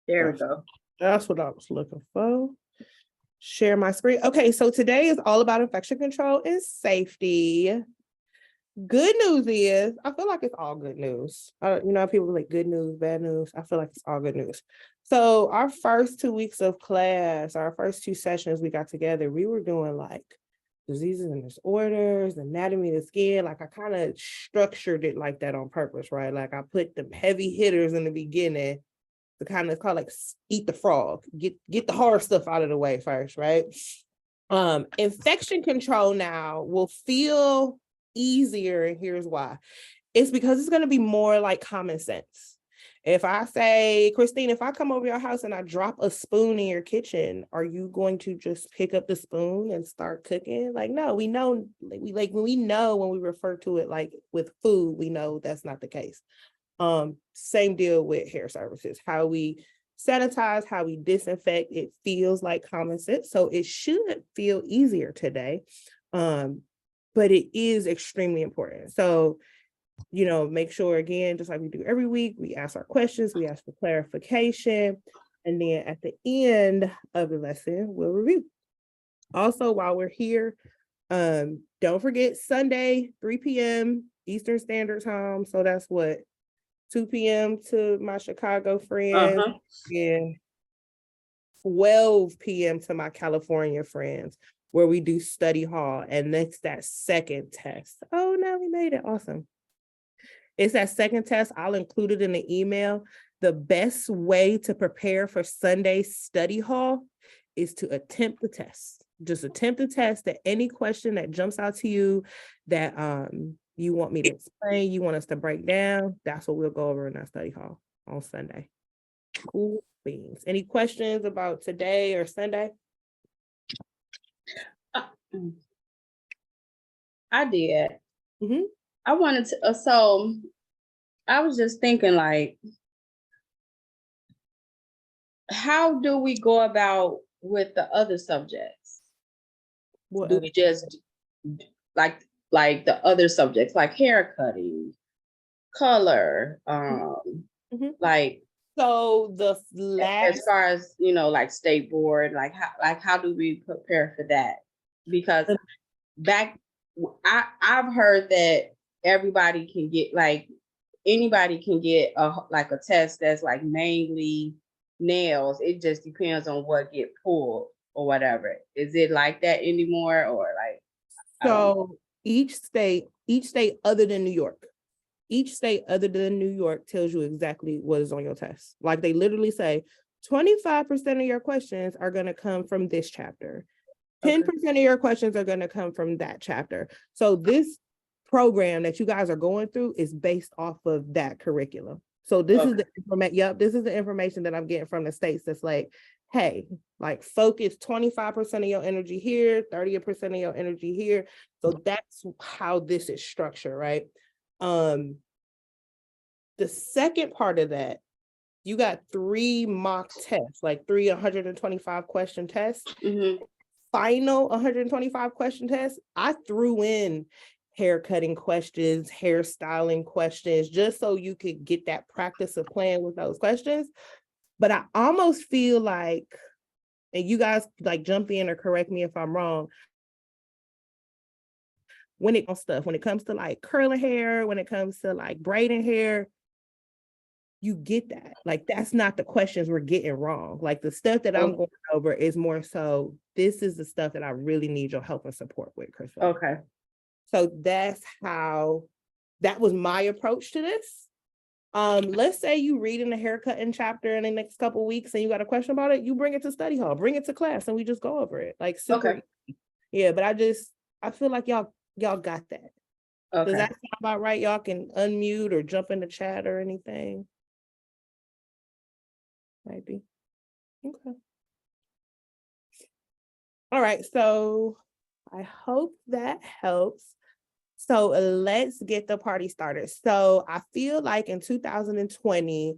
There we go. That's what I was looking for. Share my screen. Okay, so today is all about infection control and safety. Good news is, I feel like it's all good news. People like good news, bad news. I feel like it's all good news. So our first 2 weeks of class, our first 2 sessions we got together, we were doing like diseases and disorders, anatomy of the skin. Like I kind of structured it like that on purpose, right? Like I put the heavy hitters in the beginning to kind of call like eat the frog, get the hard stuff out of the way first, right? Infection control now will feel easier, and here's why. It's because it's going to be more like common sense. If I say, Christine, if I come over your house and I drop a spoon in your kitchen, are you going to just pick up the spoon and start cooking? Like, no, we know, when we refer to it like with food, we know that's not the case. Same deal with hair services. How we sanitize, how we disinfect, it feels like common sense. So it should feel easier today. But it is extremely important. So, make sure, again, just like we do every week, we ask our questions, we ask for clarification, and then at the end of the lesson, we'll review. Also, while we're here, don't forget Sunday, 3 p.m. Eastern Standard Time. So that's what, 2 p.m. to my Chicago friends, and 12 p.m. to my California friends, where we do study hall. And that's that second test. Oh, now we made it. Awesome. It's that second test. I'll include it in the email. The best way to prepare for Sunday study hall is to attempt the test. Just attempt the test. That any question that jumps out to you that you want me to explain, you want us to break down, that's what we'll go over in that study hall on Sunday. Cool beans. Any questions about today or Sunday? I did. Mm-hmm. I wanted to, so I was just thinking, like, how do we go about with the other subjects? What do we just like the other subjects, like hair cutting, color, like, so the last, as far as like Stateboard, how do we prepare for that? Because I've heard that everybody can get, like, anybody can get a test that's like mainly nails. It just depends on what get pulled or whatever. Is it like that anymore, or like? So each state other than New York, tells you exactly what is on your test. Like they literally say 25% of your questions are going to come from this chapter. 10% of your questions are going to come from that chapter. So this program that you guys are going through is based off of that curriculum. So this is the information that I'm getting from the states that's like, hey, like focus 25% of your energy here, 30% of your energy here. So that's how this is structured, right? The second part of that, you got 3 mock tests, like 3 125 question tests. Mm-hmm. Final 125 question test, I threw in hair cutting questions, hairstyling questions, just so you could get that practice of playing with those questions. But I almost feel like, and you guys like jump in or correct me if I'm wrong, when it comes to like curling hair, when it comes to like braiding hair, you get that. Like, that's not the questions we're getting wrong. Like the stuff that I'm going over is more so, this is the stuff that I really need your help and support with, Chris. Okay. So that was my approach to this. Let's say you read in the haircutting chapter in the next couple of weeks and you got a question about it, you bring it to study hall, bring it to class, and we just go over it. Like super easy. Yeah, but I feel like y'all got that. Does that sound about right? Y'all can unmute or jump in the chat or anything. Maybe. Okay. All right, so I hope that helps. So let's get the party started. So I feel like in 2020,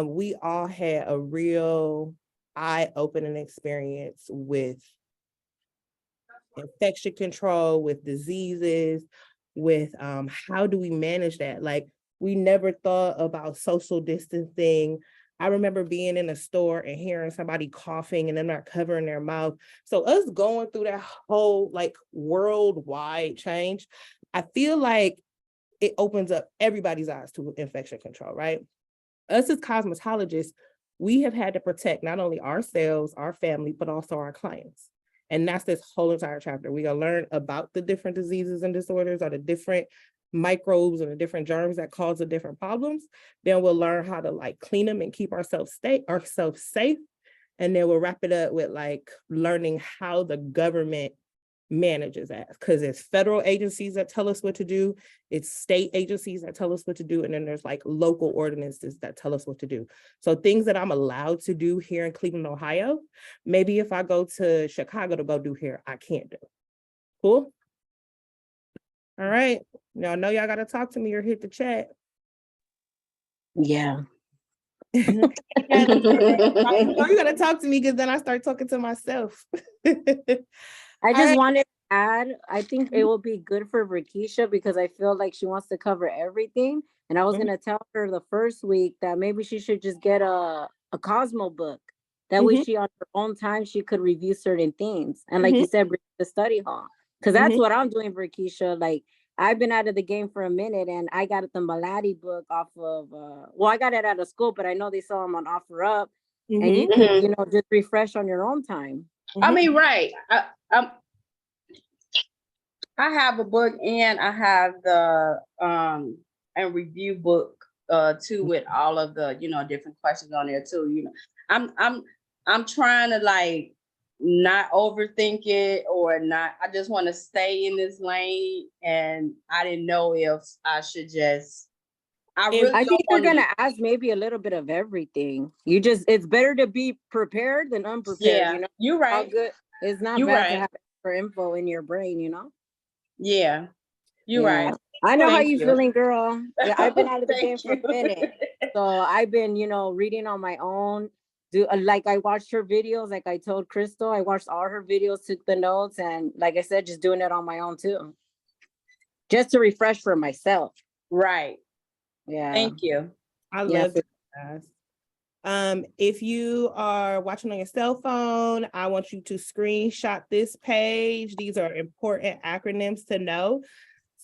we all had a real eye-opening experience with infection control, with diseases, with how do we manage that? Like, we never thought about social distancing I remember being in a store and hearing somebody coughing and them not covering their mouth. So us going through that whole like worldwide change, I feel like it opens up everybody's eyes to infection control, right? Us as cosmetologists, we have had to protect not only ourselves, our family, but also our clients. And that's this whole entire chapter. We're going to learn about the different diseases and disorders, or the different microbes and the different germs that cause the different problems. Then we'll learn how to like clean them and keep ourselves safe. And then we'll wrap it up with like learning how the government manages that, because it's federal agencies that tell us what to do, it's state agencies that tell us what to do, and then there's like local ordinances that tell us what to do. So things that I'm allowed to do here in Cleveland, Ohio, maybe if I go to Chicago to go do here, I can't do. Cool? All right. Y'all know y'all got to talk to me or hit the chat. Yeah. You're going to talk to me because then I start talking to myself. I just wanted to add, I think it will be good for Rakisha because I feel like she wants to cover everything. And I was going to tell her the first week that maybe she should just get a Cosmo book. That way she on her own time, she could review certain things. And like you said, bring the study hall. Because that's what I'm doing, Rakisha. Like, I've been out of the game for a minute and I got the Malati book off of, well, I got it out of school, but I know they sell them on OfferUp. And you can, you know, just refresh on your own time. I mean, right. I have a book and I have the a review book too, with all of the, you know, different questions on there too. You know, I'm trying to like not overthink it or not. I just want to stay in this lane, and I didn't know if I should just. I think they're gonna ask maybe a little bit of everything. It's better to be prepared than unprepared. Yeah, you know, you're right. Good. It's not bad to have extra info in your brain. You know. Yeah, you're right. I know how you feeling, girl. Yeah, I've been out of the game for a minute, so I've been, you know, reading on my own. Like I watched her videos. Like I told Crystal, I watched all her videos, took the notes, and like I said, just doing it on my own too, just to refresh for myself. Right. Yeah. Thank you. I love it. If you are watching on your cell phone, I want you to screenshot this page. These are important acronyms to know.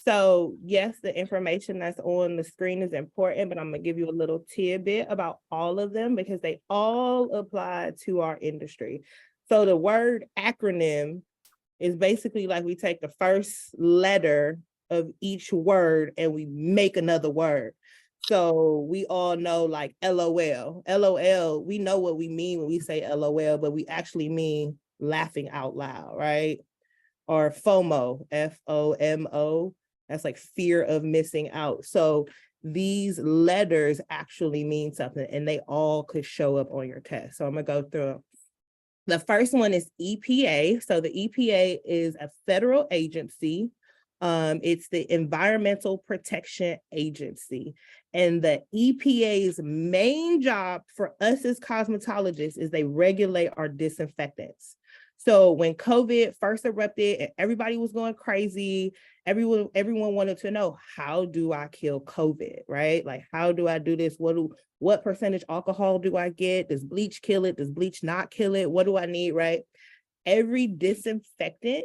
So yes, the information that's on the screen is important, but I'm going to give you a little tidbit about all of them because they all apply to our industry. So the word acronym is basically like we take the first letter of each word and we make another word. So we all know like LOL. LOL, we know what we mean when we say LOL, but we actually mean laughing out loud, right? Or FOMO, FOMO. That's like fear of missing out. So these letters actually mean something and they all could show up on your test. So I'm gonna go through them. The first one is EPA. So the EPA is a federal agency. It's the Environmental Protection Agency. And the EPA's main job for us as cosmetologists is they regulate our disinfectants. So when COVID first erupted and everybody was going crazy, everyone wanted to know, how do I kill COVID, right? Like, how do I do this? What percentage alcohol do I get? Does bleach kill it? Does bleach not kill it? What do I need, right? Every disinfectant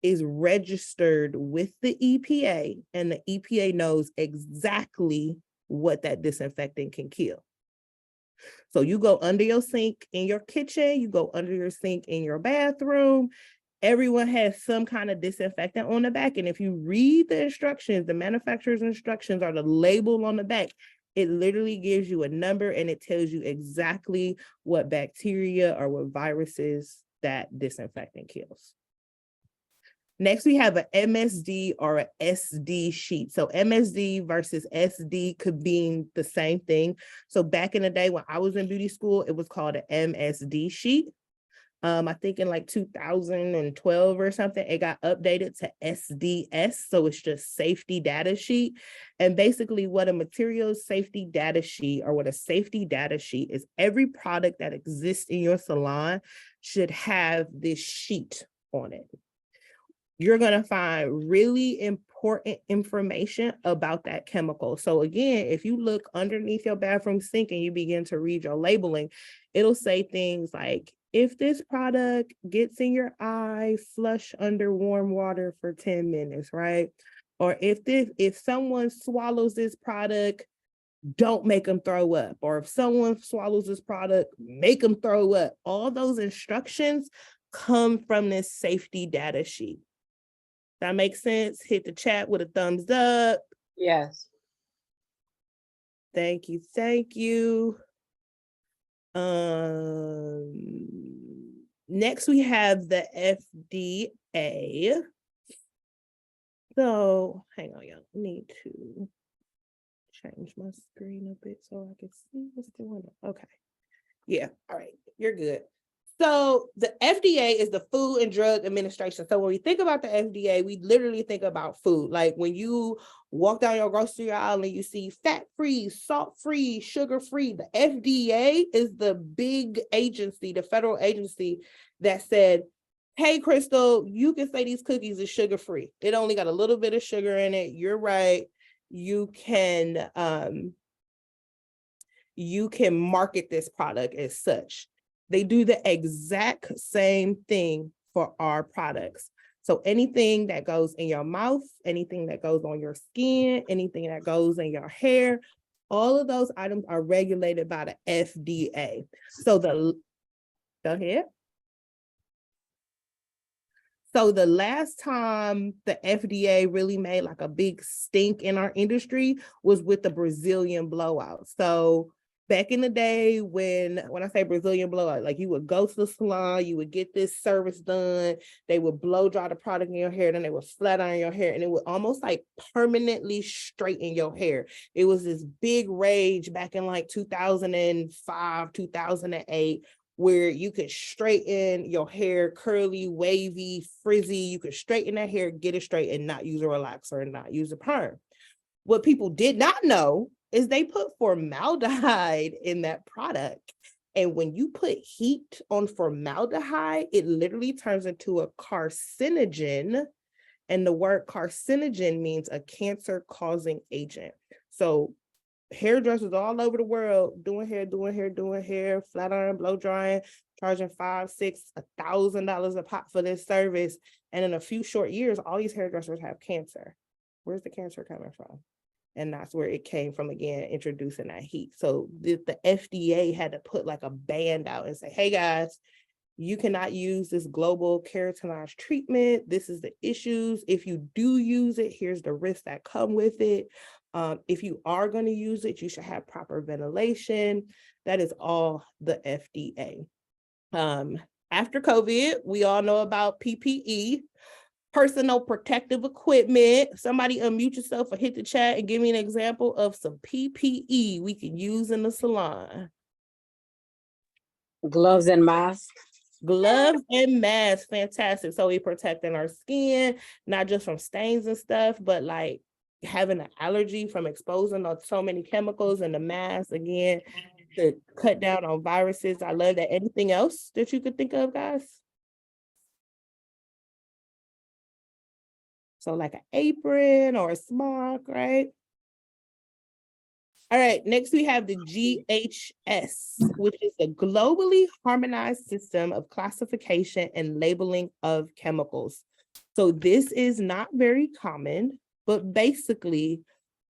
is registered with the EPA, and the EPA knows exactly what that disinfectant can kill. So you go under your sink in your kitchen, you go under your sink in your bathroom, everyone has some kind of disinfectant on the back. And if you read the instructions, the manufacturer's instructions or the label on the back, it literally gives you a number and it tells you exactly what bacteria or what viruses that disinfectant kills. Next, we have an MSD or an SD sheet. So MSD versus SD could mean the same thing. So back in the day when I was in beauty school, it was called an MSD sheet. I think in like 2012 or something, it got updated to SDS. So it's just safety data sheet. And basically what a materials safety data sheet or what a safety data sheet is, every product that exists in your salon should have this sheet on it. You're going to find really important important information about that chemical. So again, if you look underneath your bathroom sink and you begin to read your labeling, it'll say things like, if this product gets in your eye, flush under warm water for 10 minutes, right? Or if someone swallows this product, don't make them throw up. Or if someone swallows this product, make them throw up. All those instructions come from this safety data sheet. That makes sense? Hit the chat with a thumbs up. Yes. Thank you. Thank you. Next we have the FDA. So hang on, y'all. I need to change my screen a bit so I can see what's going on. Okay. Yeah. All right. You're good. So the FDA is the Food and Drug Administration. So when we think about the FDA, we literally think about food. Like when you walk down your grocery aisle and you see fat-free, salt-free, sugar-free, the FDA is the big agency, the federal agency that said, hey, Crystal, you can say these cookies are sugar-free. It only got a little bit of sugar in it. You're right. You can market this product as such. They do the exact same thing for our products. So anything that goes in your mouth, anything that goes on your skin, anything that goes in your hair, all of those items are regulated by the FDA. So go ahead. So the last time the FDA really made like a big stink in our industry was with the Brazilian blowout. So back in the day when I say Brazilian blowout, like you would go to the salon, you would get this service done, they would blow dry the product in your hair, then they would flat iron your hair, and it would almost like permanently straighten your hair. It was this big rage back in like 2005, 2008, where you could straighten your hair, curly, wavy, frizzy. You could straighten that hair, get it straight, and not use a relaxer and not use a perm. What people did not know is they put formaldehyde in that product. And when you put heat on formaldehyde, it literally turns into a carcinogen. And the word carcinogen means a cancer-causing agent. So hairdressers all over the world doing hair, flat iron, blow drying, charging $5,000, $6,000, $1,000 a pop for this service. And in a few short years, all these hairdressers have cancer. Where's the cancer coming from? And that's where it came from, again, introducing that heat. So the FDA had to put like a band out and say, hey guys, you cannot use this global keratinized treatment. This is the issues. If you do use it, here's the risks that come with it. If you are going to use it, you should have proper ventilation. That is all the FDA. After COVID, we all know about PPE, personal protective equipment. Somebody unmute yourself or hit the chat and give me an example of some PPE we can use in the salon. Gloves and masks. Gloves and masks, fantastic. So we're protecting our skin, not just from stains and stuff, but like having an allergy from exposing to so many chemicals, and the mask, again, to cut down on viruses. I love that. Anything else that you could think of, guys? So like an apron or a smock, right? All right, next we have the GHS, which is the globally harmonized system of classification and labeling of chemicals. So this is not very common, but basically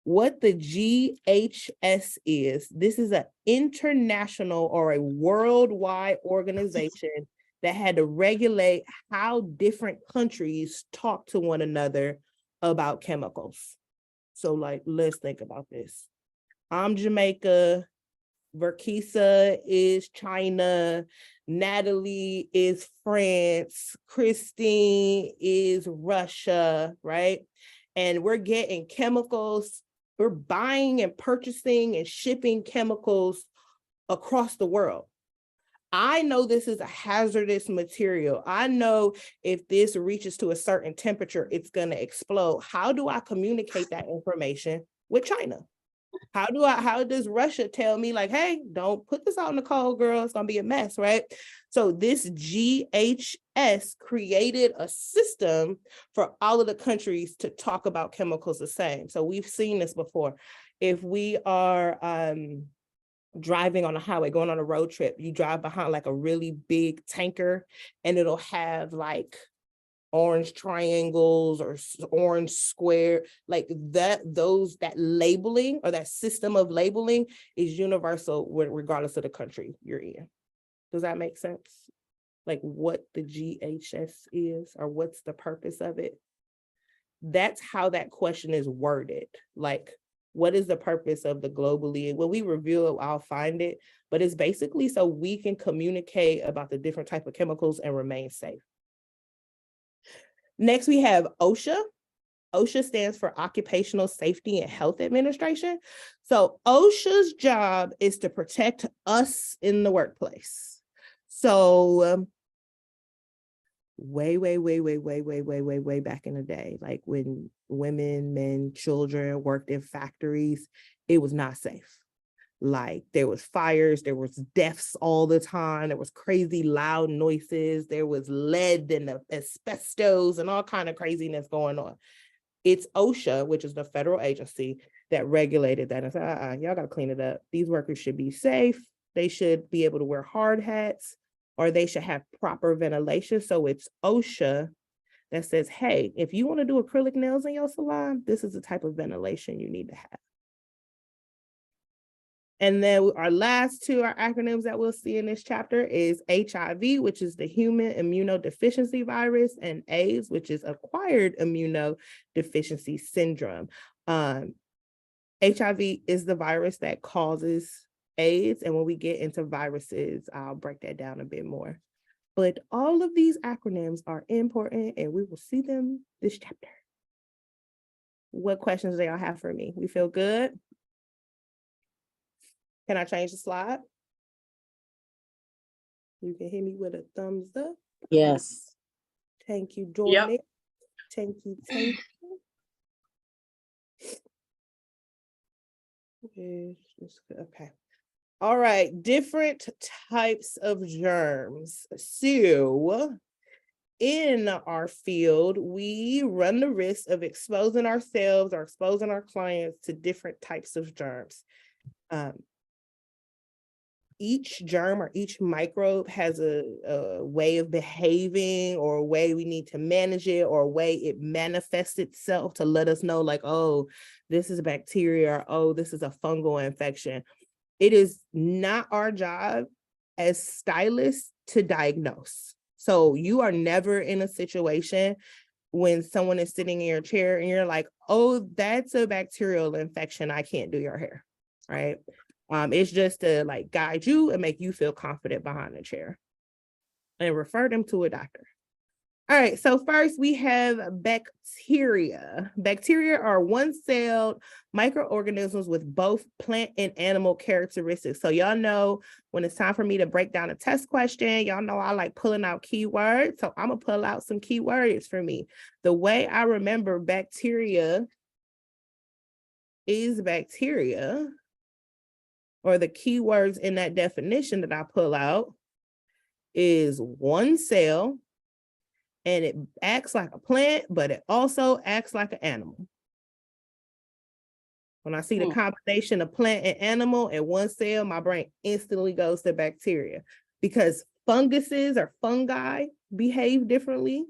what the GHS is, this is an international or a worldwide organization that had to regulate how different countries talk to one another about chemicals. So like, let's think about this. I'm Jamaica, Verkisa is China, Natalie is France, Christine is Russia, right? And we're getting chemicals, we're buying and purchasing and shipping chemicals across the world. I know this is a hazardous material. I know if this reaches to a certain temperature, it's going to explode. How do I communicate that information with China? How does Russia tell me like, hey, don't put this out in the cold, girl, it's gonna be a mess, right? So this GHS created a system for all of the countries to talk about chemicals the same. So we've seen this before. If we are driving on a highway, going on a road trip, you drive behind like a really big tanker and it'll have like orange triangles or orange square, like that labeling or that system of labeling is universal regardless of the country you're in. Does that make sense? Like what the GHS is or what's the purpose of it? That's how that question is worded. Like, what is the purpose of the globally? When we review it, I'll find it, but it's basically so we can communicate about the different type of chemicals and remain safe. Next, we have OSHA. OSHA stands for Occupational Safety and Health Administration. So OSHA's job is to protect us in the workplace. So way back in the day, like when women, men, children worked in factories, it was not safe. Like there was fires, there was deaths all the time, there was crazy loud noises, there was lead and the asbestos and all kind of craziness going on. It's OSHA, which is the federal agency that regulated that and said, y'all gotta clean it up. These workers should be safe. They should be able to wear hard hats or they should have proper ventilation. So it's OSHA that says, hey, if you want to do acrylic nails in your salon, this is the type of ventilation you need to have. And then our last two, our acronyms that we'll see in this chapter is HIV, which is the human immunodeficiency virus, and AIDS, which is acquired immunodeficiency syndrome. HIV is the virus that causes AIDS. And when we get into viruses, I'll break that down a bit more. But all of these acronyms are important and we will see them this chapter. What questions do y'all have for me? We feel good? Can I change the slide? You can hit me with a thumbs up. Yes. Thank you, Jordan. Yep. Thank you. Okay. All right, different types of germs. So in our field, we run the risk of exposing ourselves or exposing our clients to different types of germs. Each germ or each microbe has a way of behaving or a way we need to manage it or a way it manifests itself to let us know like, oh, this is a bacteria, or oh, this is a fungal infection. It is not our job as stylists to diagnose. So you are never in a situation when someone is sitting in your chair and you're like, oh, that's a bacterial infection, I can't do your hair, right? It's just to like guide you and make you feel confident behind the chair and refer them to a doctor. All right, so first we have bacteria. Bacteria are one-celled microorganisms with both plant and animal characteristics. So y'all know when it's time for me to break down a test question, y'all know I like pulling out keywords. So I'm gonna pull out some keywords for me. The way I remember bacteria is bacteria, or the keywords in that definition that I pull out is one cell, and it acts like a plant, but it also acts like an animal. When I see the combination of plant and animal in one cell, my brain instantly goes to bacteria because funguses or fungi behave differently,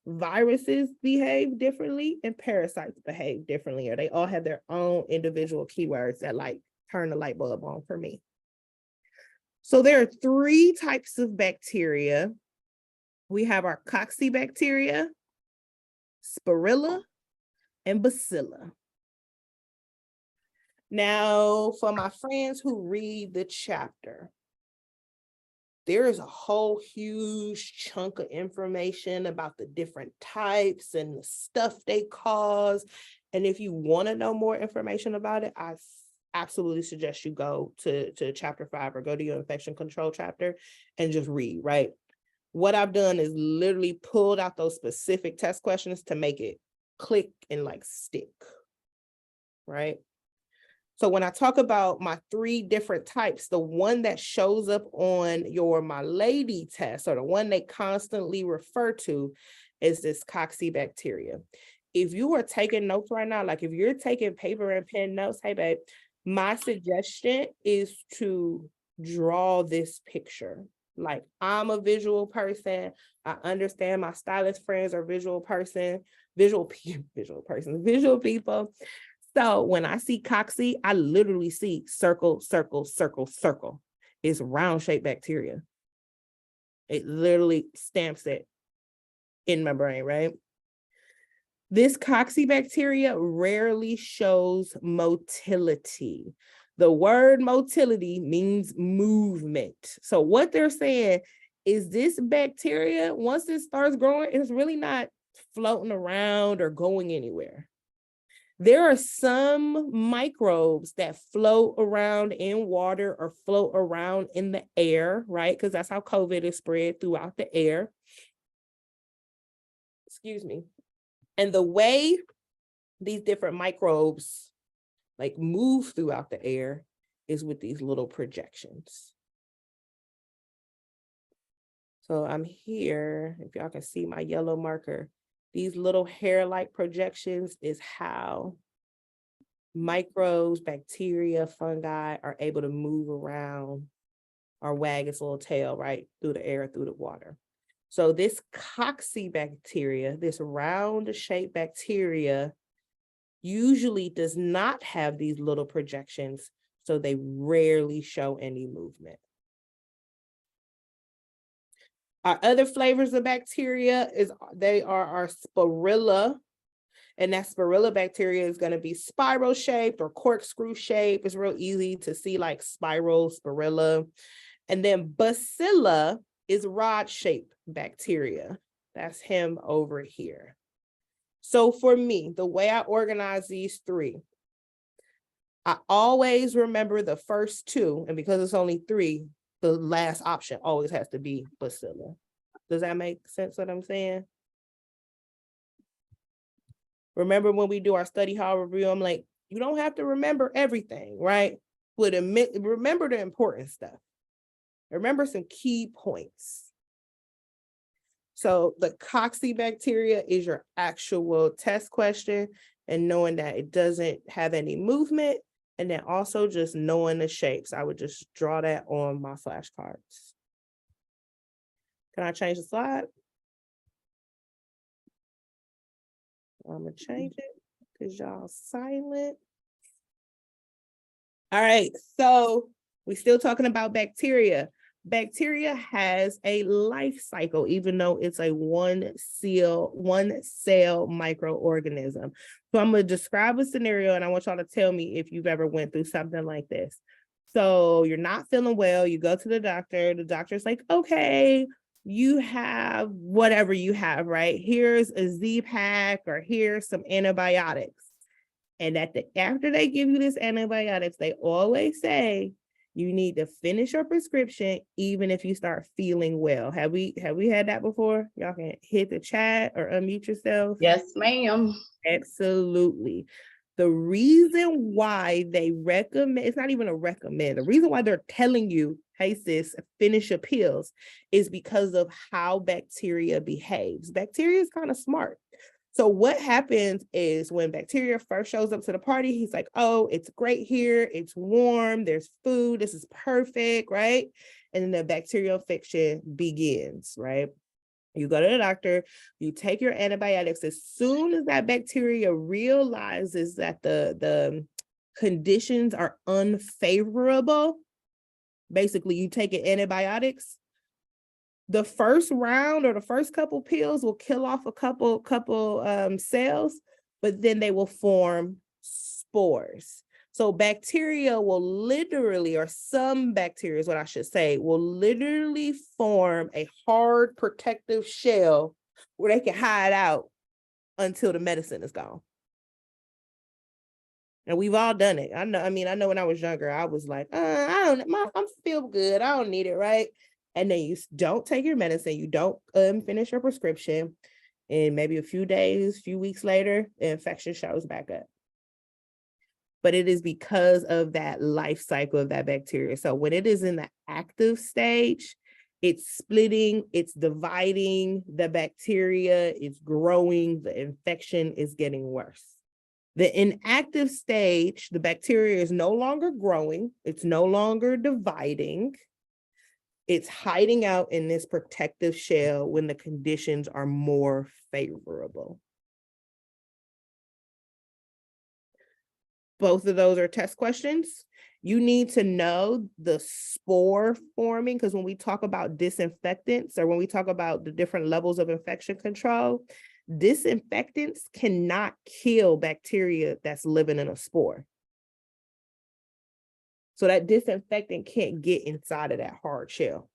viruses behave differently, and parasites behave differently, or they all have their own individual keywords that like turn the light bulb on for me. So there are three types of bacteria. We have our coccibacteria, spirilla, and bacilla. Now, for my friends who read the chapter, there is a whole huge chunk of information about the different types and the stuff they cause. And if you want to know more information about it, I absolutely suggest you go to chapter 5 or go to your infection control chapter and just read, right? What I've done is literally pulled out those specific test questions to make it click and like stick, right? So when I talk about my 3 different types, the one that shows up on your My Lady test, or the one they constantly refer to, is this coxibacteria. If you are taking notes right now, like if you're taking paper and pen notes, hey babe, my suggestion is to draw this picture. Like, I'm a visual person. I understand my stylist friends are visual people. So when I see coxy, I literally see circle, circle, circle, circle. It's round shaped bacteria. It literally stamps it in my brain, right? This coxibacteria rarely shows motility. The word motility means movement. So what they're saying is this bacteria, once it starts growing, it's really not floating around or going anywhere. There are some microbes that float around in water or float around in the air, right? Because that's how COVID is spread throughout the air. Excuse me. And the way these different microbes like move throughout the air is with these little projections. So I'm here, if y'all can see my yellow marker, these little hair-like projections is how microbes, bacteria, fungi are able to move around or wag its little tail right through the air, through the water. So this coxibacteria, this round-shaped bacteria, usually does not have these little projections, so they rarely show any movement. Our other flavors of bacteria are our spirilla, and that spirilla bacteria is going to be spiral shaped or corkscrew shaped. It's real easy to see, like spiral, spirilla. And then bacilla is rod shaped bacteria. That's him over here. So for me, the way I organize these 3, I always remember the first 2, and because it's only 3, the last option always has to be bacilla. Does that make sense what I'm saying? Remember when we do our study hall review, I'm like, you don't have to remember everything, right? But remember the important stuff. Remember some key points. So the coxibacteria is your actual test question, and knowing that it doesn't have any movement, and then also just knowing the shapes. I would just draw that on my flashcards. Can I change the slide? I'm gonna change it because y'all silent. All right, so we're still talking about bacteria. Bacteria has a life cycle, even though it's a one cell microorganism. So I'm gonna describe a scenario, and I want y'all to tell me if you've ever went through something like this. So you're not feeling well, you go to the doctor's like, okay, you have whatever you have, right? Here's a Z-Pack, or here's some antibiotics. And after they give you this antibiotics, they always say you need to finish your prescription even if you start feeling well. Have we had that before? Y'all can hit the chat or unmute yourself. Yes, ma'am. Absolutely. The reason why they recommend, it's not even a recommend, the reason why they're telling you, hey sis, finish your pills, is because of how bacteria behaves. Bacteria is kind of smart. So what happens is when bacteria first shows up to the party, he's like, oh, it's great here. It's warm. There's food. This is perfect, right? And then the bacterial infection begins, right? You go to the doctor, you take your antibiotics. As soon as that bacteria realizes that the conditions are unfavorable, basically you take antibiotics. The first round or the first couple pills will kill off a couple cells, but then they will form spores. So bacteria will literally, or some bacteria is what I should say, will literally form a hard protective shell where they can hide out until the medicine is gone. And we've all done it. I know when I was younger, I was like, I feel good. I don't need it, right? And then you don't take your medicine, you don't finish your prescription, and maybe a few days, few weeks later, the infection shows back up. but it is because of that life cycle of that bacteria. So when it is in the active stage, it's splitting, it's dividing, the bacteria is growing, the infection is getting worse. The inactive stage, the bacteria is no longer growing, it's no longer dividing, it's hiding out in this protective shell when the conditions are more favorable. Both of those are test questions. You need to know the spore forming, because when we talk about disinfectants, or when we talk about the different levels of infection control, disinfectants cannot kill bacteria that's living in a spore. So that disinfectant can't get inside of that hard shell.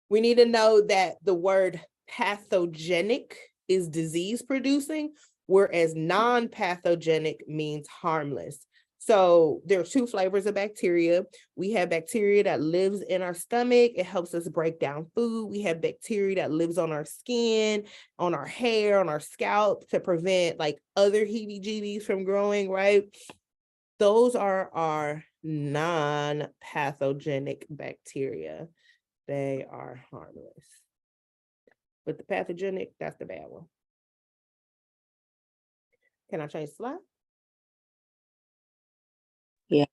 We need to know that the word pathogenic is disease producing, whereas non-pathogenic means harmless. So there are two flavors of bacteria. We have bacteria that lives in our stomach. It helps us break down food. We have bacteria that lives on our skin, on our hair, on our scalp to prevent like other heebie-jeebies from growing, right? Those are our non-pathogenic bacteria. They are harmless. But the pathogenic, that's the bad one. Can I change the slide? Yeah.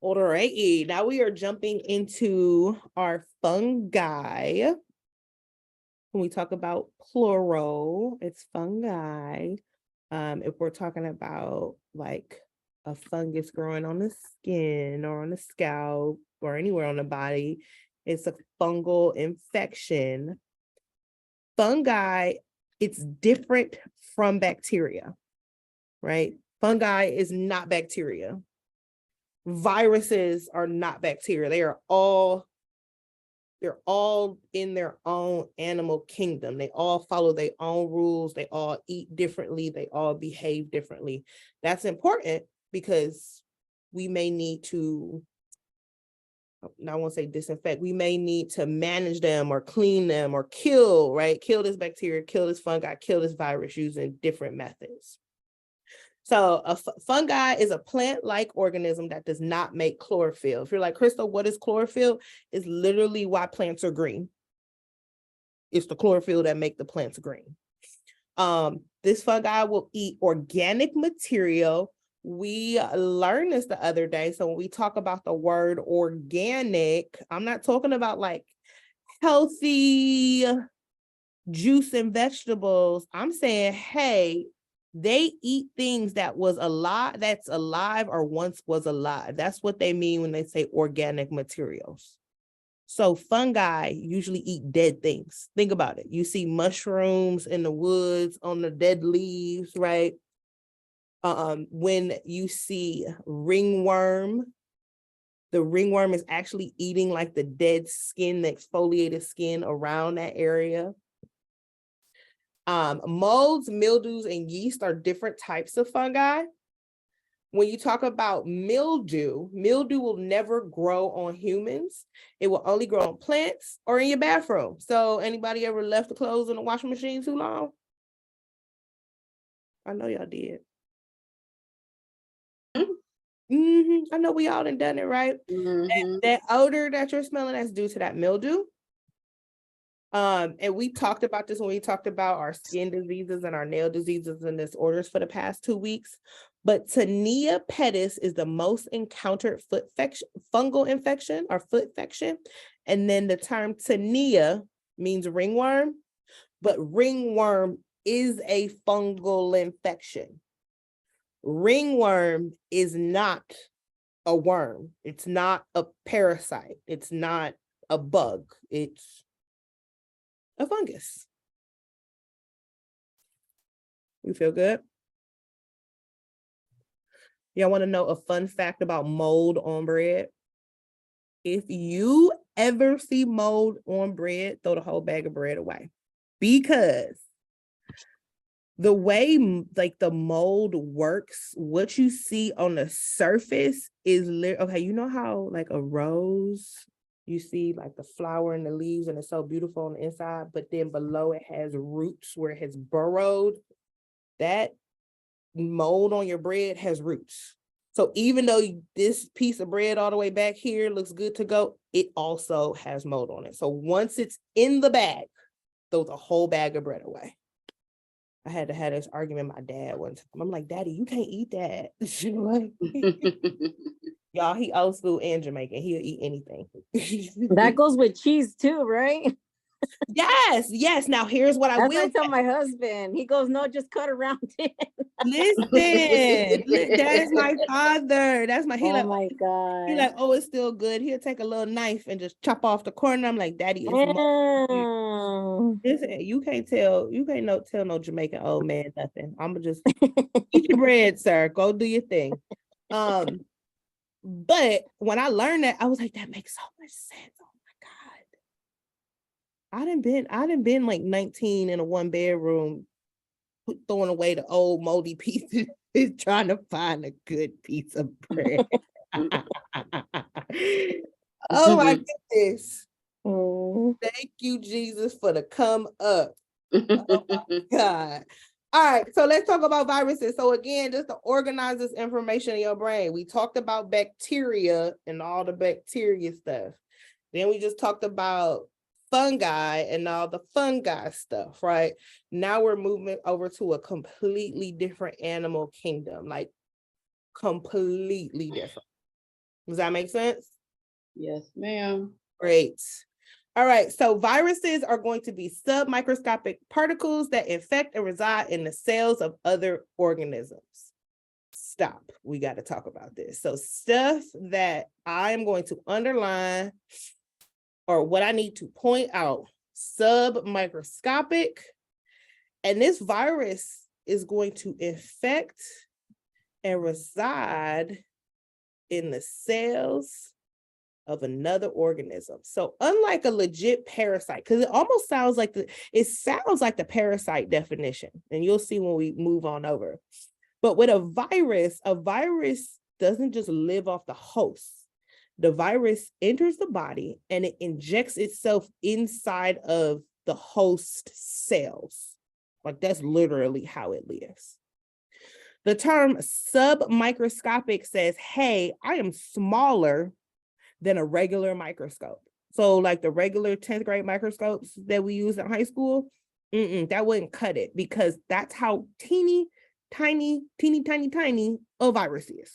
All right, now we are jumping into our fungi. When we talk about plural, it's fungi. If we're talking about like a fungus growing on the skin or on the scalp or anywhere on the body, it's a fungal infection. Fungi, it's different from bacteria, right? Fungi is not bacteria. Viruses are not bacteria. They're all in their own animal kingdom. They all follow their own rules. They all eat differently. They all behave differently. That's important because we may need to, I won't say disinfect, we may need to manage them or clean them or kill, right? Kill this bacteria, kill this fungi, kill this virus using different methods. So a fungi is a plant-like organism that does not make chlorophyll. If you're like, Crystal, what is chlorophyll? It's literally why plants are green. It's the chlorophyll that make the plants green. This fungi will eat organic material. We learned this the other day. So when we talk about the word organic, I'm not talking about like healthy juice and vegetables. I'm saying, hey, they eat things that was alive, that's alive or once was alive. That's what they mean when they say organic materials. So fungi usually eat dead things. Think about it. You see mushrooms in the woods on the dead leaves, right? When you see ringworm, the ringworm is actually eating like the dead skin, the exfoliated skin around that area. Molds, mildews, and yeast are different types of fungi. When you talk about mildew, mildew will never grow on humans. It will only grow on plants or in your bathroom. So anybody ever left the clothes in the washing machine too long? I know y'all did. I know we all done it, right? That odor that you're smelling, that's due to that mildew. And we talked about this when we talked about our skin diseases and our nail diseases and disorders for the past 2 weeks. But Tinea pedis is the most encountered fungal infection or foot infection. And then the term tinea means ringworm, but ringworm is a fungal infection. Ringworm is not a worm. It's not a parasite. It's not a bug. It's a fungus. You feel good? Y'all want to know a fun fact about mold on bread? If you ever see mold on bread, throw the whole bag of bread away. Because the way like the mold works, what you see on the surface is okay, you know how like a rose You see like the flower and the leaves, and it's so beautiful on the inside, but then below it has roots where it has burrowed. That mold on your bread has roots. So even though this piece of bread all the way back here looks good to go, it also has mold on it. So once it's in the bag, throw the whole bag of bread away. I had to have this argument with my dad one time. I'm like, Daddy, you can't eat that. Y'all, he old school and Jamaican. He'll eat anything. That goes with cheese too, right? Yes. Now here's what I That's will what I tell say. my husband. He goes, no, just cut around it. Listen, that's my father. That's my, Oh my he God. like, oh, it's still good. He'll take a little knife and just chop off the corner. I'm like, Daddy, it's more. Mm. Listen, you can't tell no Jamaican old man nothing. I'm gonna just eat your bread, sir. Go do your thing. But when I learned that, I was like, that makes so much sense. Oh my God. I done been like 19 in a 1-bedroom, throwing away the old moldy pieces, trying to find a good piece of bread. Oh my goodness. Mm. Thank you, Jesus, for the come up. Oh my God. All right, so let's talk about viruses. So again, just to organize this information in your brain, we talked about bacteria and all the bacteria stuff. Then we just talked about fungi and all the fungi stuff, right? Now we're moving over to a completely different animal kingdom, like completely different. Does that make sense? Yes, ma'am. Great. All right, so viruses are going to be submicroscopic particles that infect and reside in the cells of other organisms. Stop. We got to talk about this. So stuff that I'm going to underline, or what I need to point out, submicroscopic, and this virus is going to infect and reside in the cells of another organism. So unlike a legit parasite, because it almost sounds like the parasite definition, and you'll see when we move on over. But with a virus doesn't just live off the host. The virus enters the body and it injects itself inside of the host cells. Like that's literally how it lives. The term submicroscopic says, hey, I am smaller than a regular microscope. So like the regular 10th grade microscopes that we use in high school, that wouldn't cut it, because that's how teeny, tiny a virus is.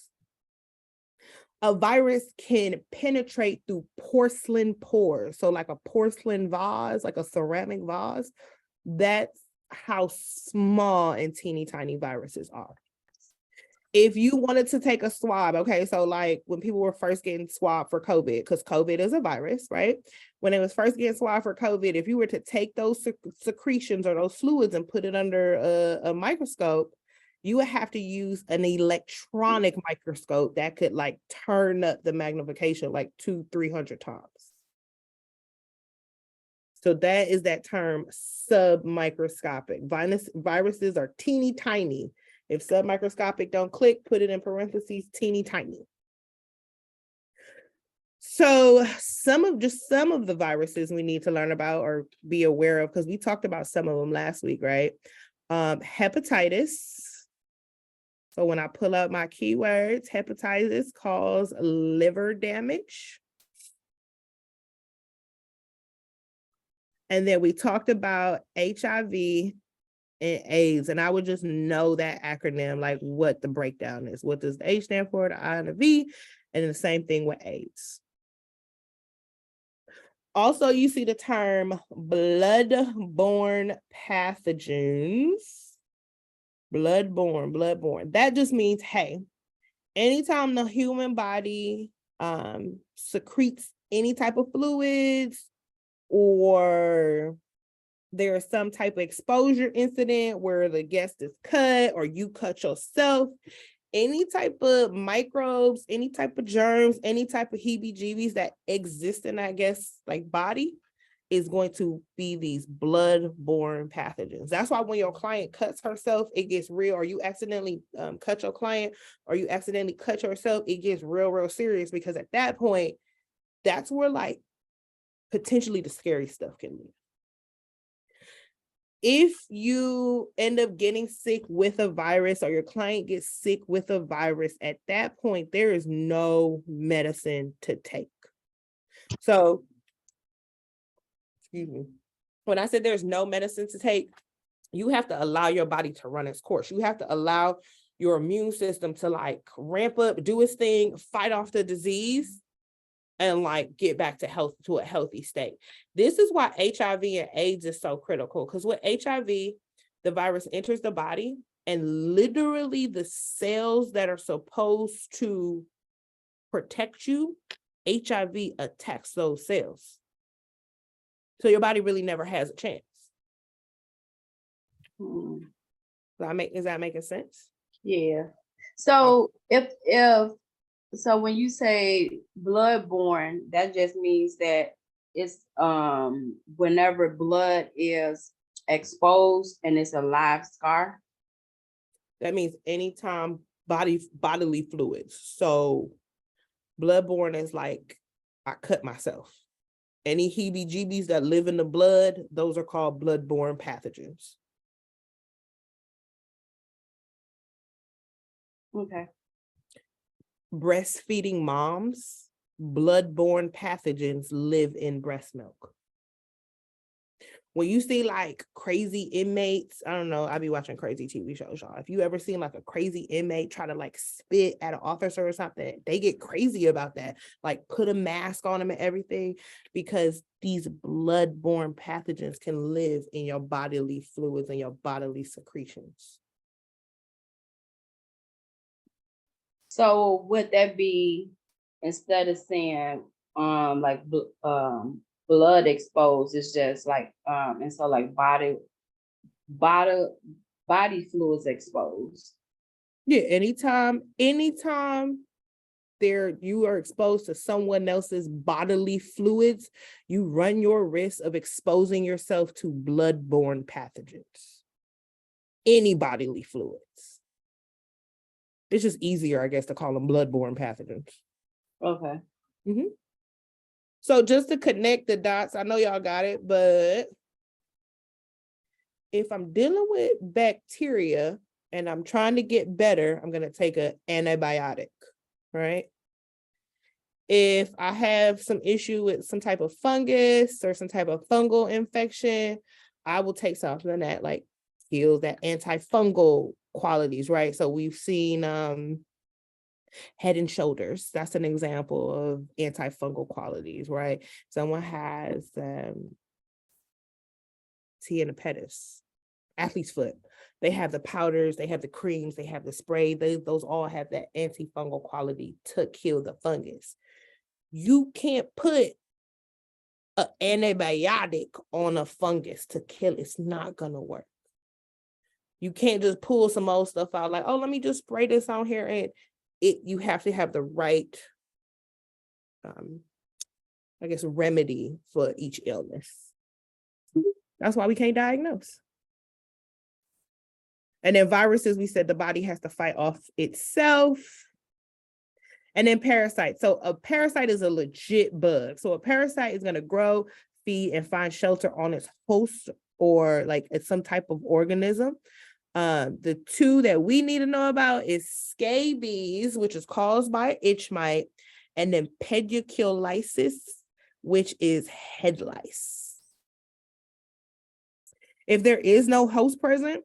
A virus can penetrate through porcelain pores. So like a porcelain vase, like a ceramic vase, that's how small and teeny tiny viruses are. If you wanted to take a swab, okay, so like when people were first getting swabbed for COVID, because COVID is a virus, right? When it was first getting swabbed for COVID, if you were to take those secretions or those fluids and put it under a microscope, you would have to use an electronic microscope that could like turn up the magnification like 200-300 times. So that is that term, submicroscopic. Viruses are teeny tiny. If submicroscopic don't click, put it in parentheses, teeny tiny. So some of the viruses we need to learn about or be aware of, because we talked about some of them last week, right? Hepatitis. So when I pull up my keywords, hepatitis causes liver damage. And then we talked about HIV and AIDS, and I would just know that acronym, like what the breakdown is. What does the H stand for, the I and the V, and then the same thing with AIDS. Also, you see the term blood-borne pathogens. Blood-borne. That just means, hey, anytime the human body secretes any type of fluids, or there's some type of exposure incident where the guest is cut or you cut yourself, any type of microbes, any type of germs, any type of heebie-jeebies that exist in that guest's like body is going to be these blood-borne pathogens. That's why when your client cuts herself, it gets real, or you accidentally cut your client, or you accidentally cut yourself, it gets real serious, because at that point, that's where like potentially the scary stuff can live. If you end up getting sick with a virus or your client gets sick with a virus, at that point, there is no medicine to take. So, excuse me, when I said there's no medicine to take, you have to allow your body to run its course. You have to allow your immune system to like ramp up, do its thing, fight off the disease, and like get back to health, to a healthy state. This is why HIV and AIDS is so critical, because with HIV, the virus enters the body and literally the cells that are supposed to protect you, HIV attacks those cells. So your body really never has a chance. Is that making sense? Yeah. So so when you say bloodborne, that just means that it's whenever blood is exposed and it's a live scar. That means anytime bodily fluids. So bloodborne is like I cut myself. Any heebie-jeebies that live in the blood, those are called bloodborne pathogens. Okay. Breastfeeding moms, bloodborne pathogens live in breast milk. When you see like crazy inmates, I don't know, I be watching crazy TV shows, y'all. If you ever seen like a crazy inmate try to like spit at an officer or something, they get crazy about that. Like put a mask on them and everything, because these bloodborne pathogens can live in your bodily fluids and your bodily secretions. So would that be, instead of saying blood exposed, it's just like and so like body fluids exposed. Yeah, anytime you are exposed to someone else's bodily fluids, you run your risk of exposing yourself to bloodborne pathogens. Any bodily fluids. It's just easier, I guess, to call them bloodborne pathogens. Okay. Mm-hmm. So just to connect the dots, I know y'all got it, but if I'm dealing with bacteria and I'm trying to get better, I'm going to take an antibiotic, right? If I have some issue with some type of fungus or some type of fungal infection, I will take something that like kills that antifungal qualities, right? So we've seen Head and Shoulders. That's an example of antifungal qualities, right? Someone has Tianapetis, athlete's foot. They have the powders, they have the creams, they have the spray. Those all have that antifungal quality to kill the fungus. You can't put an antibiotic on a fungus to kill it. It's not gonna work. You can't just pull some old stuff out like, oh, let me just spray this on here. And you have to have the right, I guess, remedy for each illness. That's why we can't diagnose. And then viruses, we said the body has to fight off itself. And then parasites. So a parasite is a legit bug. So a parasite is going to grow, feed, and find shelter on its host or like it's some type of organism. The two that we need to know about is scabies, which is caused by itch mite, and then pedunculitis, which is head lice. If there is no host present,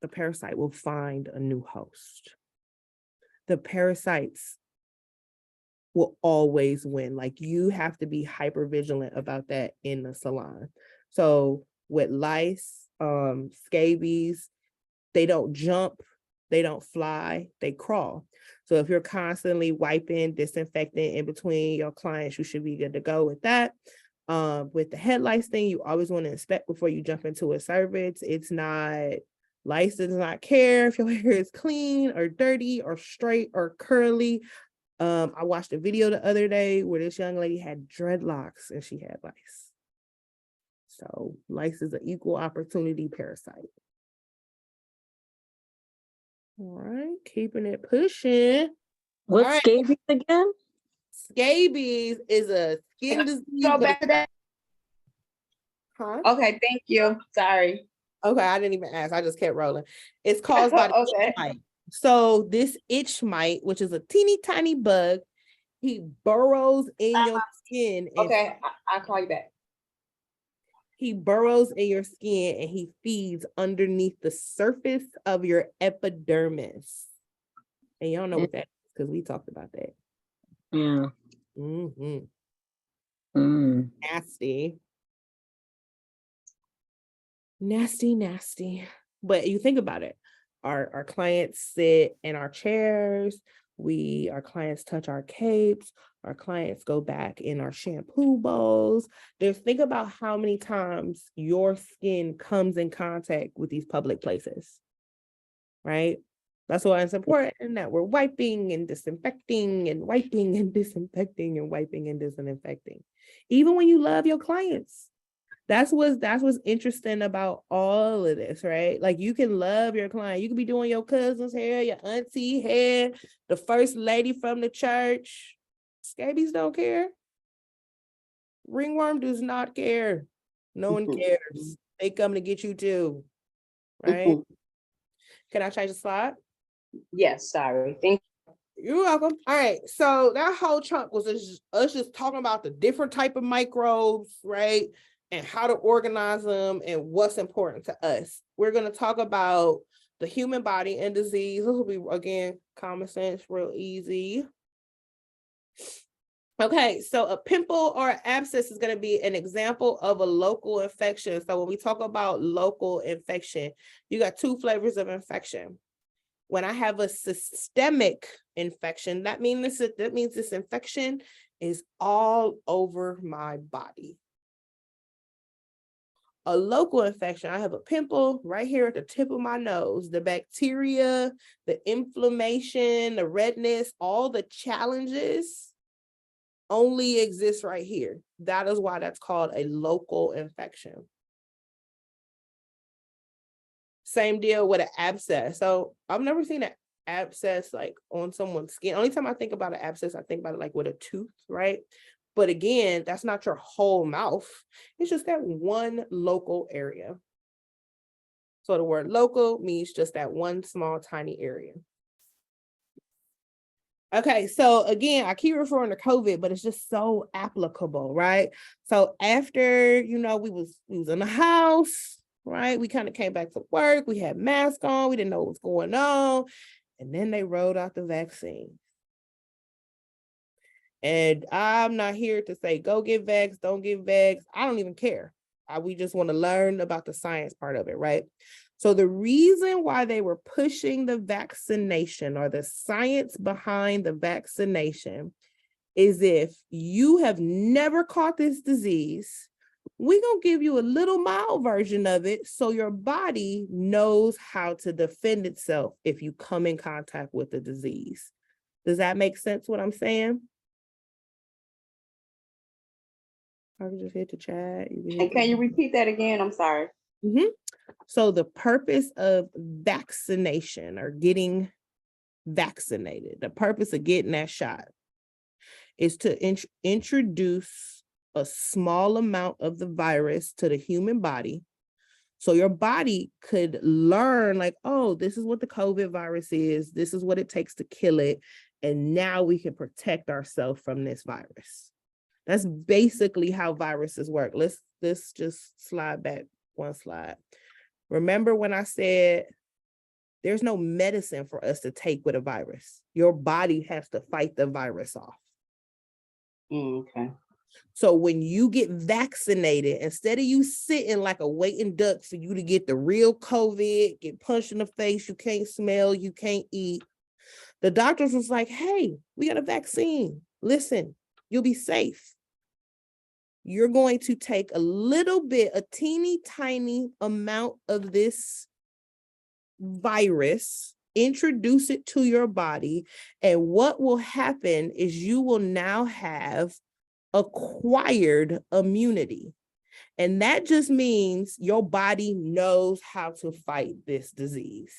the parasite will find a new host. The parasites will always win. Like you have to be hyper vigilant about that in the salon. So with lice, scabies, they don't jump, they don't fly, they crawl. So if you're constantly wiping, disinfecting in between your clients, you should be good to go with that. With the head lice thing, you always want to inspect before you jump into a service. Lice does not care if your hair is clean or dirty or straight or curly. I watched a video the other day where this young lady had dreadlocks and she had lice. So lice is an equal opportunity parasite. All right, keeping it pushing. What's scabies again? Scabies is a skin disease. Go back to that. Huh? Okay, thank you. Sorry. Okay, I didn't even ask. I just kept rolling. It's caused by the Okay. itch mite. So this itch mite, which is a teeny tiny bug, he burrows in your skin. Okay, I'll call you back. He burrows in your skin and he feeds underneath the surface of your epidermis. And y'all know what that is because we talked about that. Yeah. Nasty. Nasty. But you think about it. Our clients sit in our chairs. Our clients touch our capes. Our clients go back in our shampoo bowls. Think about how many times your skin comes in contact with these public places, right? That's why it's important that we're wiping and disinfecting and wiping and disinfecting and wiping and disinfecting. Even when you love your clients. That's what's interesting about all of this, right? Like you can love your client. You can be doing your cousin's hair, your auntie hair, the first lady from the church. Scabies don't care. Ringworm does not care. No one cares. They come to get you too, right? Can I change the slide? Yes, sorry. Thank you. You're welcome. All right. So that whole chunk was us just talking about the different type of microbes, right? And how to organize them and what's important to us. We're going to talk about the human body and disease. This will be, again, common sense, real easy. Okay, so a pimple or an abscess is going to be an example of a local infection. So when we talk about local infection, you got two flavors of infection. When I have a systemic infection, that means this infection is all over my body. A local infection, I have a pimple right here at the tip of my nose. The bacteria, the inflammation, the redness, all the challenges only exist right here. That is why that's called a local infection. Same deal with an abscess. So I've never seen an abscess like on someone's skin. Only time I think about an abscess, I think about it like with a tooth, right? But again, that's not your whole mouth. It's just that one local area. So the word local means just that one small, tiny area. Okay, so again, I keep referring to COVID, but it's just so applicable, right? So after, we was in the house, right? We kind of came back to work. We had masks on. We didn't know what was going on. And then they rolled out the vaccine. And I'm not here to say, go get vaxxed, don't get vaxxed. I don't even care. We just want to learn about the science part of it, right? So the reason why they were pushing the vaccination or the science behind the vaccination is if you have never caught this disease, we're going to give you a little mild version of it so your body knows how to defend itself if you come in contact with the disease. Does that make sense what I'm saying? I can just hit the chat. And can you repeat that again? I'm sorry. So the purpose of vaccination or getting vaccinated, the purpose of getting that shot is to introduce a small amount of the virus to the human body. So your body could learn like, oh, this is what the COVID virus is. This is what it takes to kill it. And now we can protect ourselves from this virus. That's basically how viruses work. Let's just slide back one slide. Remember when I said there's no medicine for us to take with a virus. Your body has to fight the virus off. Okay. So when you get vaccinated, instead of you sitting like a waiting duck for you to get the real COVID, get punched in the face, you can't smell, you can't eat, the doctors was like, hey, we got a vaccine. Listen, you'll be safe. You're going to take a teeny tiny amount of this virus, introduce it to your body, and what will happen is you will now have acquired immunity. And that just means your body knows how to fight this disease.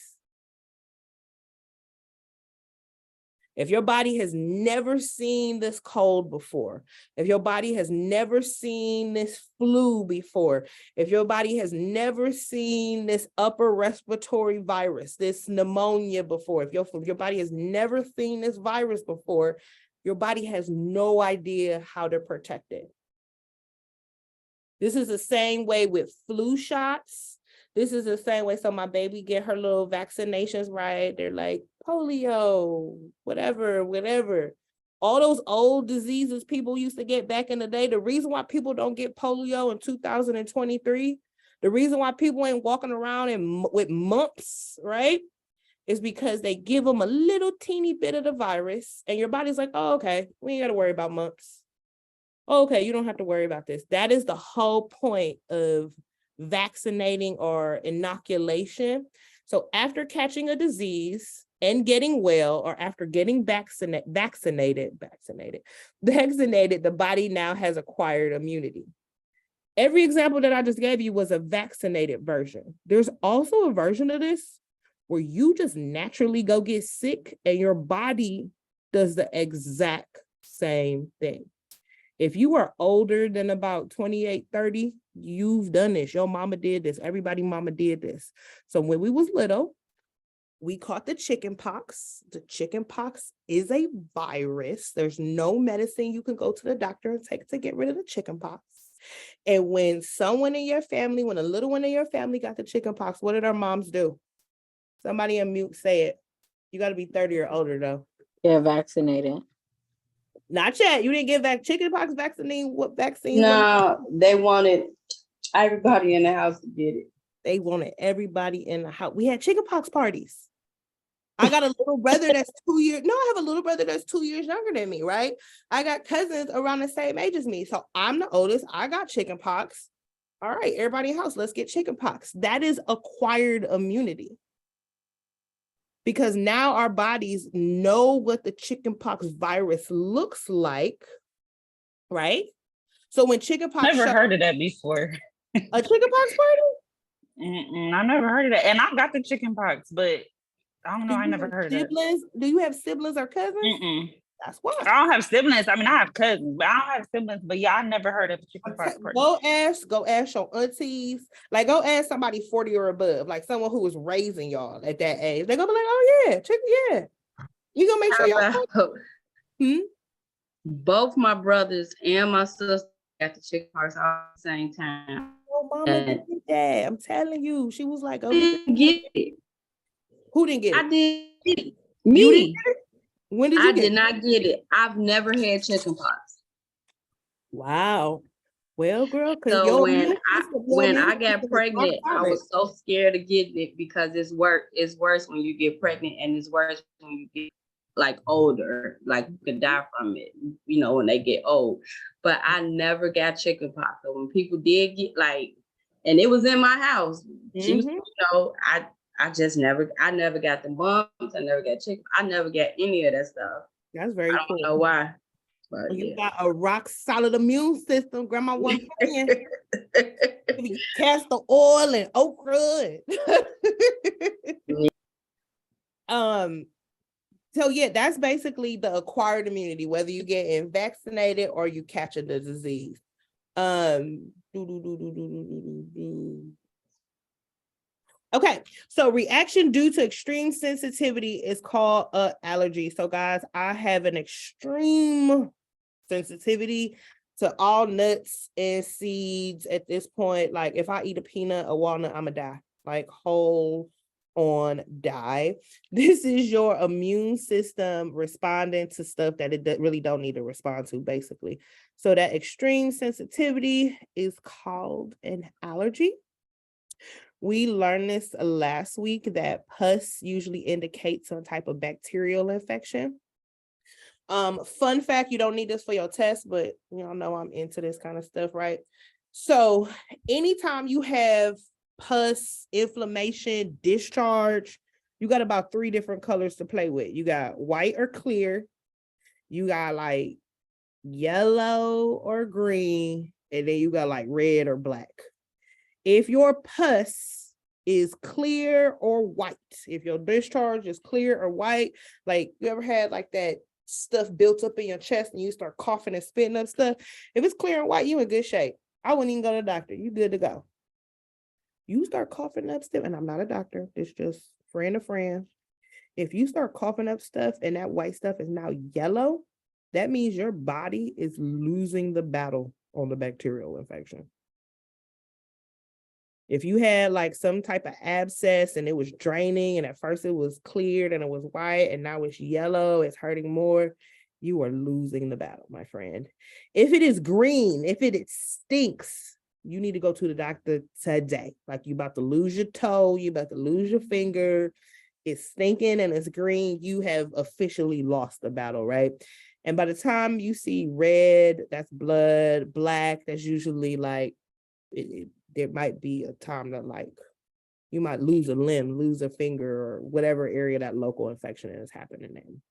If your body has never seen this cold before, if your body has never seen this flu before, if your body has never seen this upper respiratory virus, this pneumonia before, if your body has never seen this virus before, your body has no idea how to protect it. This is the same way with flu shots. This is the same way. So my baby get her little vaccinations, right? They're like polio, whatever. All those old diseases people used to get back in the day. The reason why people don't get polio in 2023, the reason why people ain't walking around with mumps, right? Is because they give them a little teeny bit of the virus and your body's like, oh, okay, we ain't got to worry about mumps. Okay, you don't have to worry about this. That is the whole point of vaccinating or inoculation. So after catching a disease and getting well, or after getting vaccinated, the body now has acquired immunity. Every example that I just gave you was a vaccinated version. There's also a version of this where you just naturally go get sick and your body does the exact same thing. If you are older than about 28, 30, you've done this. Your mama did this. Everybody mama did this. So when we was little, we caught the chicken pox. The chicken pox is a virus. There's no medicine you can go to the doctor and take to get rid of the chicken pox. And when someone in your family, when a little one in your family got the chicken pox, what did our moms do? Somebody unmute, say it. You got to be 30 or older though. Get vaccinated. Not yet. You didn't get that chicken pox vaccine. What vaccine? No, they wanted everybody in the house to get it. They wanted everybody in the house. We had chicken pox parties. I got a little brother that's 2 years. No, I have a little brother that's 2 years younger than me, right? I got cousins around the same age as me. So I'm the oldest. I got chicken pox. All right, everybody in the house, let's get chicken pox. That is acquired immunity. Because now our bodies know what the chickenpox virus looks like, right? So when chickenpox, never heard of that before. A chickenpox party? I never heard of that, and I got the chickenpox, but I don't know. I never heard of siblings. Do you have siblings or cousins? That's why. I don't have siblings. I mean, I have cousins, but I don't have siblings. But yeah, I never heard of a chickenpox party. Go ask your aunties. Like, go ask somebody 40 or above, like someone who was raising y'all at that age. They're gonna be like, oh yeah, yeah. You gonna make sure y'all. Both my brothers and my sister got the chickenpox all at the same time. Oh, mama did that. I'm telling you, she was like, oh, didn't get it. Who didn't get it? I did. Me. You didn't get it? When did you get it? I did not get it. I've never had chickenpox. Wow. Well, girl, so when I got pregnant, I was so scared of getting it because it's worse when you get pregnant, and it's worse when you get like older, like you could die from it, you know, when they get old. But I never got chickenpox. So when people did get and it was in my house, you know, I never got the bumps. I never got chicken. I never got any of that stuff. That's very cool. I don't know why. But you got a rock solid immune system. Grandma wasn't playing. Castor oil and okra. So yeah, that's basically the acquired immunity, whether you get vaccinated or you catch the disease. Okay, so reaction due to extreme sensitivity is called allergy. So guys, I have an extreme sensitivity to all nuts and seeds at this point. Like if I eat a peanut, a walnut, I'm gonna die. Like whole on die. This is your immune system responding to stuff that it really don't need to respond to, basically. So that extreme sensitivity is called an allergy. We learned this last week that pus usually indicates some type of bacterial infection. Fun fact, you don't need this for your test, but y'all know I'm into this kind of stuff, right? So anytime you have pus, inflammation, discharge, you got about 3 different colors to play with. You got white or clear, you got like yellow or green, and then you got like red or black. If your pus is clear or white. If your discharge is clear or white, like you ever had like that stuff built up in your chest and you start coughing and spitting up stuff, if it's clear and white, you in good shape. I wouldn't even go to the doctor. You good to go. You start coughing up stuff, and I'm not a doctor, it's just friend to friend. If you start coughing up stuff and that white stuff is now yellow, that means your body is losing the battle on the bacterial infection. If you had like some type of abscess and it was draining and at first it was cleared and it was white and now it's yellow, it's hurting more, you are losing the battle, my friend. If it is green, if it stinks, you need to go to the doctor today. Like you about to lose your toe, you about to lose your finger, it's stinking and it's green, you have officially lost the battle, right? And by the time you see red, that's blood, black, that's usually like, there might be a time that like, you might lose a limb, lose a finger, or whatever area that local infection is happening in.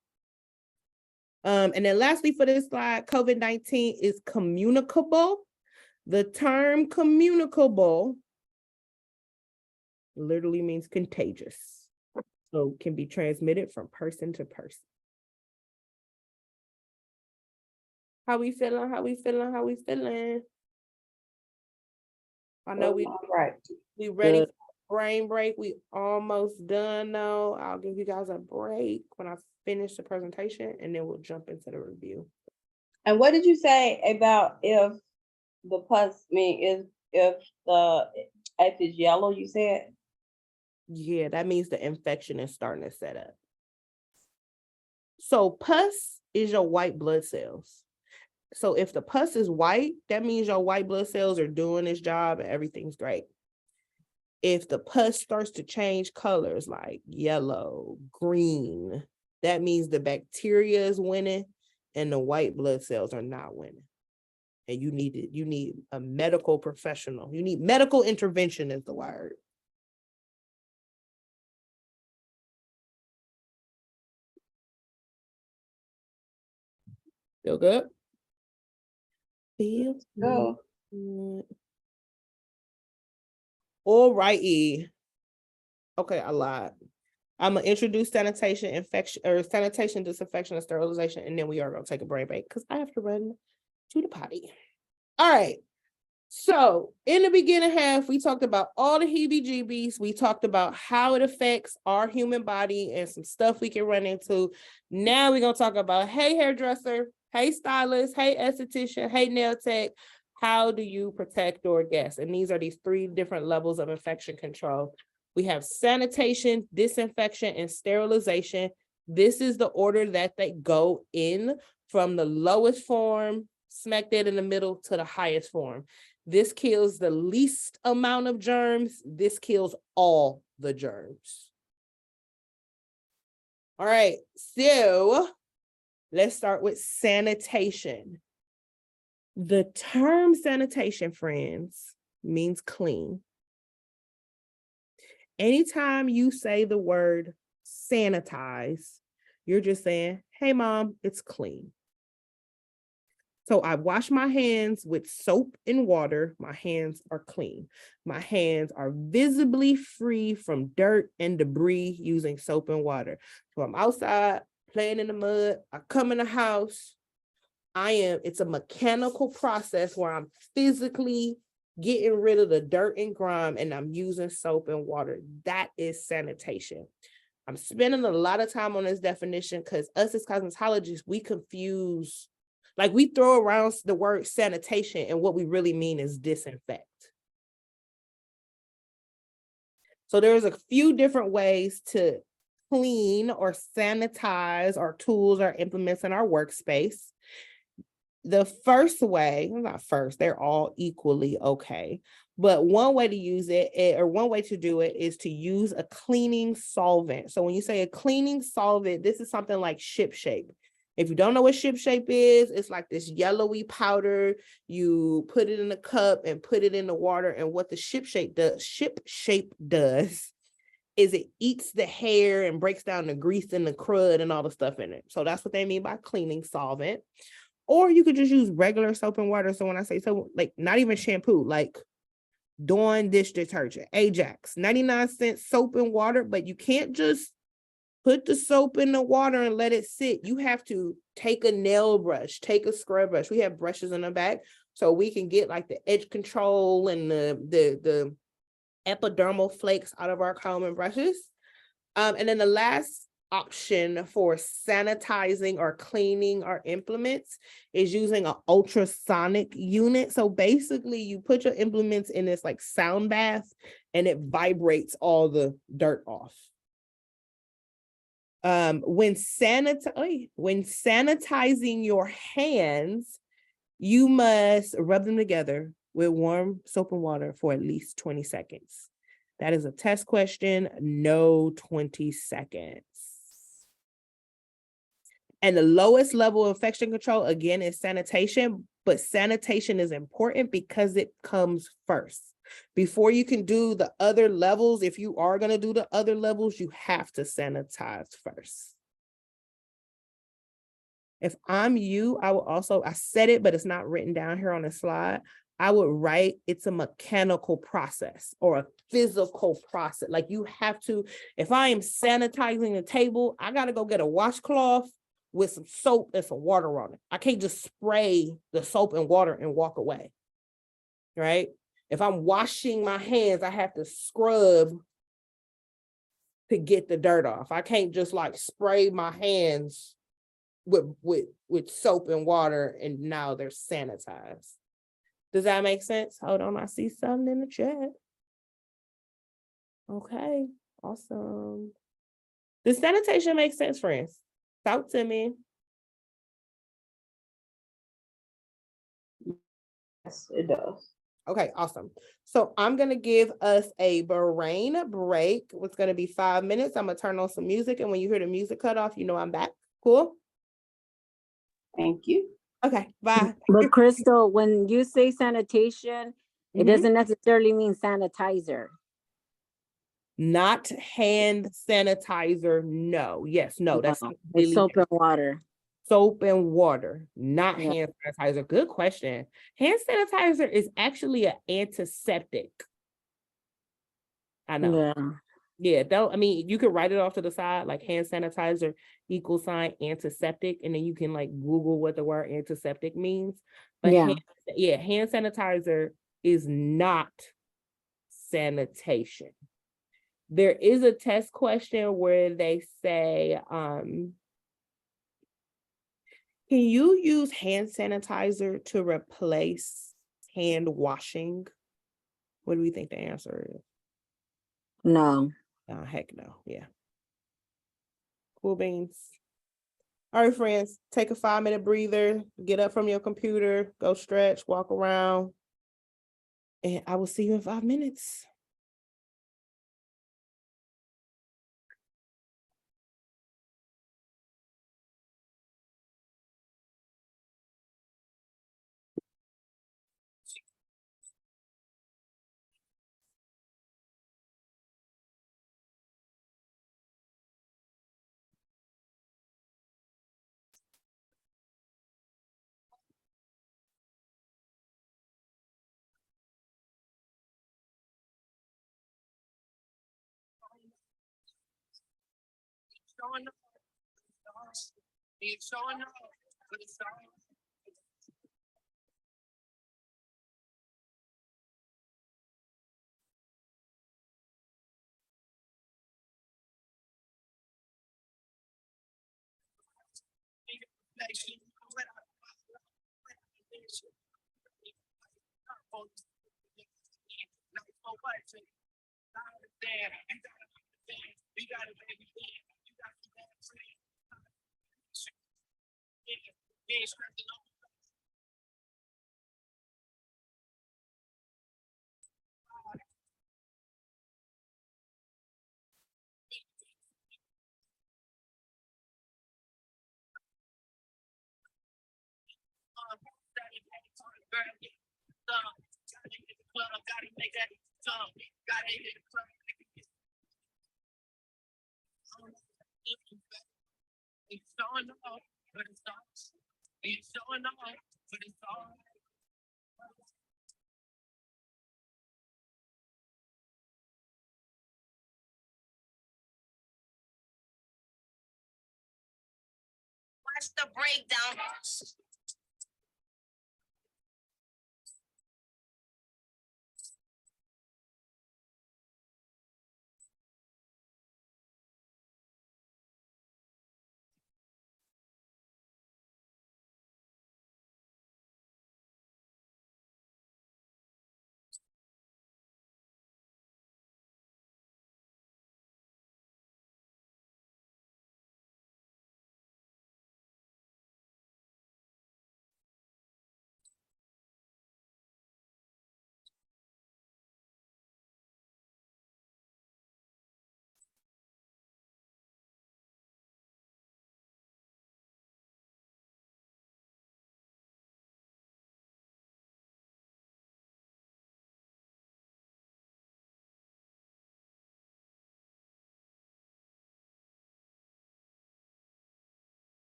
And then lastly for this slide, COVID-19 is communicable. The term communicable literally means contagious. So can be transmitted from person to person. How we feeling? How we feeling? How we feeling? I know we ready for brain break. We almost done though. I'll give you guys a break when I finish the presentation and then we'll jump into the review. And what did you say about if the pus, if it's yellow, you said? Yeah, that means the infection is starting to set up. So pus is your white blood cells. So if the pus is white, that means your white blood cells are doing its job and everything's great. If the pus starts to change colors like yellow, green, that means the bacteria is winning and the white blood cells are not winning. And you need a medical professional. You need medical intervention is the word. Feel good? Feel good. All righty. Okay, I lied. I'm gonna introduce sanitation, infection, or sanitation, disinfection, and sterilization, and then we are gonna take a break because I have to run to the potty. All right. So in the beginning half, we talked about all the heebie-jeebies. We talked about how it affects our human body and some stuff we can run into. Now we're gonna talk about, hey, hairdresser, hey, stylist, hey, esthetician, hey, nail tech. How do you protect your guests? And these are these 3 different levels of infection control. We have sanitation, disinfection, and sterilization. This is the order that they go in from the lowest form, smack dead in the middle, to the highest form. This kills the least amount of germs. This kills all the germs. All right, so let's start with sanitation. The term sanitation, friends, means clean. Anytime you say the word sanitize, you're just saying, hey, mom, it's clean. So I wash my hands with soap and water. My hands are clean. My hands are visibly free from dirt and debris using soap and water. So I'm outside playing in the mud. I come in the house. It's a mechanical process where I'm physically getting rid of the dirt and grime and I'm using soap and water. That is sanitation. I'm spending a lot of time on this definition because us as cosmetologists, we confuse, like we throw around the word sanitation and what we really mean is disinfect. So there's a few different ways to clean or sanitize our tools or implements in our workspace. The first way, not first, they're all equally okay. But one way to use it, or one way to do it, is to use a cleaning solvent. So when you say a cleaning solvent, this is something like Ship Shape. If you don't know what Ship Shape is, it's like this yellowy powder. You put it in a cup and put it in the water. And what the Ship Shape does is it eats the hair and breaks down the grease and the crud and all the stuff in it. So that's what they mean by cleaning solvent. Or you could just use regular soap and water. So when I say soap, like not even shampoo, like Dawn dish detergent, Ajax, 99-cent soap and water, but you can't just put the soap in the water and let it sit. You have to take a nail brush, take a scrub brush. We have brushes in the back so we can get like the edge control and the epidermal flakes out of our comb and brushes. And then the last option for sanitizing or cleaning our implements is using an ultrasonic unit. So basically you put your implements in this like sound bath and it vibrates all the dirt off. When sanitizing your hands, you must rub them together with warm soap and water for at least 20 seconds. That is a test question, no 20 seconds. And the lowest level of infection control, again, is sanitation, but sanitation is important because it comes first. Before you can do the other levels, if you are going to do the other levels, you have to sanitize first. If I'm you, I will also, I said it, but it's not written down here on the slide. I would write it's a mechanical process or a physical process. Like you have to, if I am sanitizing the table, I got to go get a washcloth with some soap and some water on it. I can't just spray the soap and water and walk away, right? If I'm washing my hands, I have to scrub to get the dirt off. I can't just like spray my hands with soap and water and now they're sanitized. Does that make sense? Hold on, I see something in the chat. Okay, awesome. Does sanitation make sense, friends? Talk to me. Yes, it does. Okay, awesome. So I'm going to give us a brain break. It's going to be 5 minutes. I'm going to turn on some music. And when you hear the music cut off, you know I'm back. Cool? Thank you. Okay, bye. But Crystal, when you say sanitation, it doesn't necessarily mean sanitizer. Not hand sanitizer. No. Yes, no. That's No, really it's soap and water. soap and water, not Yeah. hand sanitizer. Good question. Hand sanitizer is actually an antiseptic. I know. Yeah. Yeah, don't, I mean, you could write it off to the side, like hand sanitizer = antiseptic, and then you can like Google what the word antiseptic means. But Yeah. hand sanitizer is not sanitation. There is a test question where they say, can you use hand sanitizer to replace hand washing? What do we think the answer is? No. Heck no. Yeah. Cool beans. All right, friends, take a 5-minute breather, get up from your computer, go stretch, walk around, and I will see you in 5 minutes. Watch the breakdown.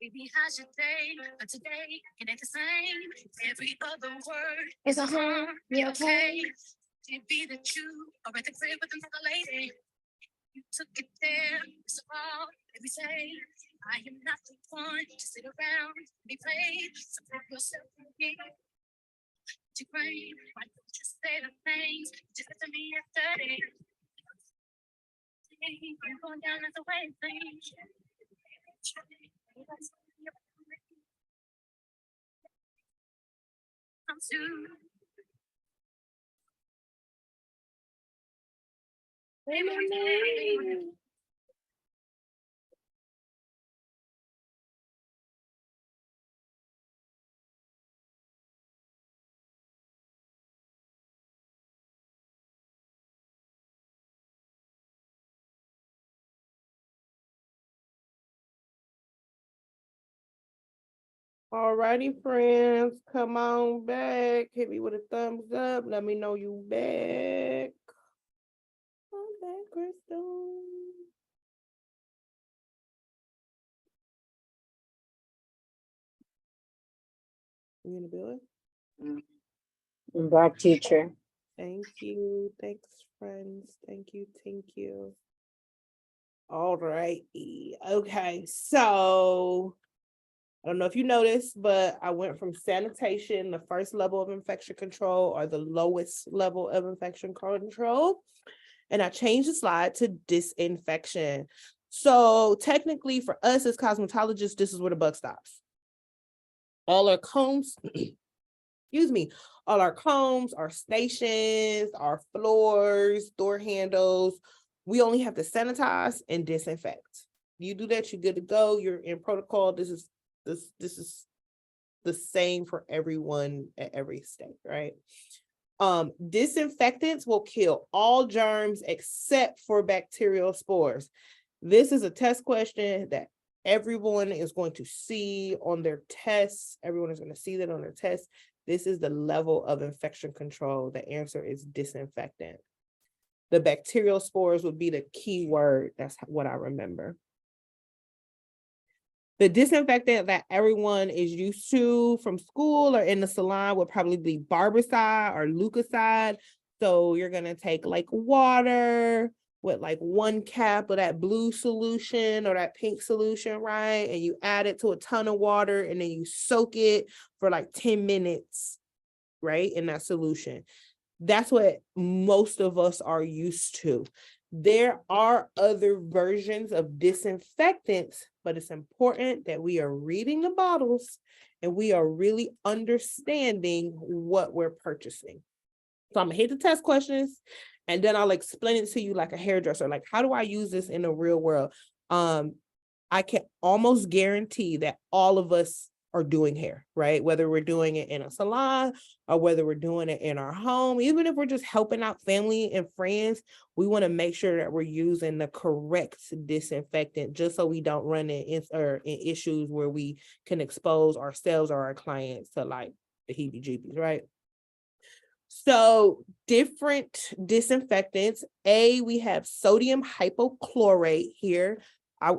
Maybe I should say, but today it ain't the same. Every other word is a be okay. Can't be that you are at the crib with another lady. You took it there, so all baby say, I am not the one to sit around and be played. So put yourself in here to brain. Why don't you say the things you just said to me yesterday? I'm going down as a way things. I'm too. Alrighty, friends, come on back. Hit me with a thumbs up. Let me know you back. Come back, Crystal. You in the building? I'm back, teacher. Thank you. Thanks, friends. Thank you. Thank you. All right. Okay. So I don't know if you noticed, but I went from sanitation, the first level of infection control, or the lowest level of infection control, and I changed the slide to disinfection. So technically for us as cosmetologists, this is where the buck stops. All our combs, excuse me, all our combs, our stations, our floors, door handles, we only have to sanitize and disinfect. You do that, you're good to go. You're in protocol. This is the same for everyone at every state, right? Disinfectants will kill all germs except for bacterial spores. This is a test question that everyone is going to see on their tests. Everyone is going to see that on their tests. This is the level of infection control. The answer is disinfectant. The bacterial spores would be the key word. That's what I remember. The disinfectant that everyone is used to from school or in the salon would probably be barbicide or leukocyde. So you're going to take like water with like 1 cap of that blue solution or that pink solution, right? And you add it to a ton of water and then you soak it for like 10 minutes, right? In that solution. That's what most of us are used to. There are other versions of disinfectants, but it's important that we are reading the bottles and we are really understanding what we're purchasing. So I'm gonna hit the test questions and then I'll explain it to you like a hairdresser. Like, how do I use this in the real world? I can almost guarantee that all of us are doing hair, right? Whether we're doing it in a salon or whether we're doing it in our home, even if we're just helping out family and friends, we want to make sure that we're using the correct disinfectant just so we don't run in issues where we can expose ourselves or our clients to like the heebie-jeebies, right? So different disinfectants. We have sodium hypochlorite here.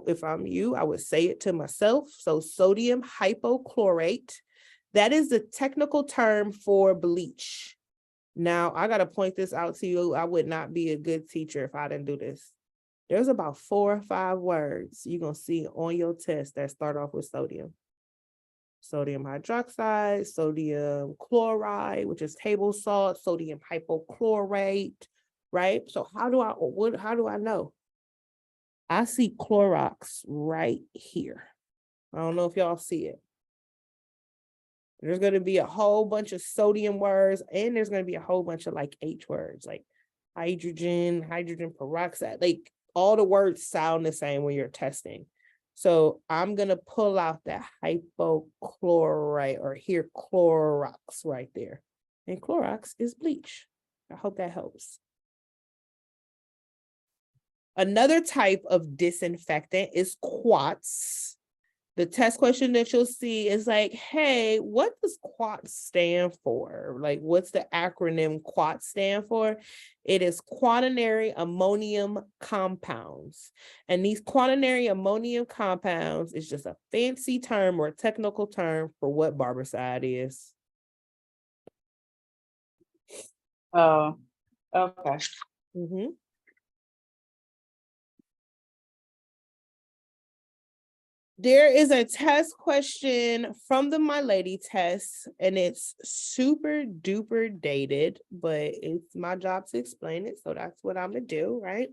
If I'm you, I would say it to myself. So sodium hypochlorite, that is the technical term for bleach. Now, I got to point this out to you. I would not be a good teacher if I didn't do this. There's about 4 or 5 words you're going to see on your test that start off with sodium. Sodium hydroxide, sodium chloride, which is table salt, sodium hypochlorite, right? So how do I know? I see Clorox right here. I don't know if y'all see it. There's going to be a whole bunch of sodium words, and there's going to be a whole bunch of like H words, like hydrogen peroxide. Like all the words sound the same when you're testing. So I'm going to pull out that hypochlorite or here Clorox right there. And Clorox is bleach. I hope that helps. Another type of disinfectant is quartz. The test question that you'll see is like, hey, what does quartz stand for? Like, what's the acronym quartz stand for? It is quaternary ammonium compounds. And these quaternary ammonium compounds is just a fancy term or a technical term for what barbicide is. Oh, okay. Mm-hmm. There is a test question from the My Lady test, and it's super duper dated, but it's my job to explain it. So that's what I'm gonna do, right?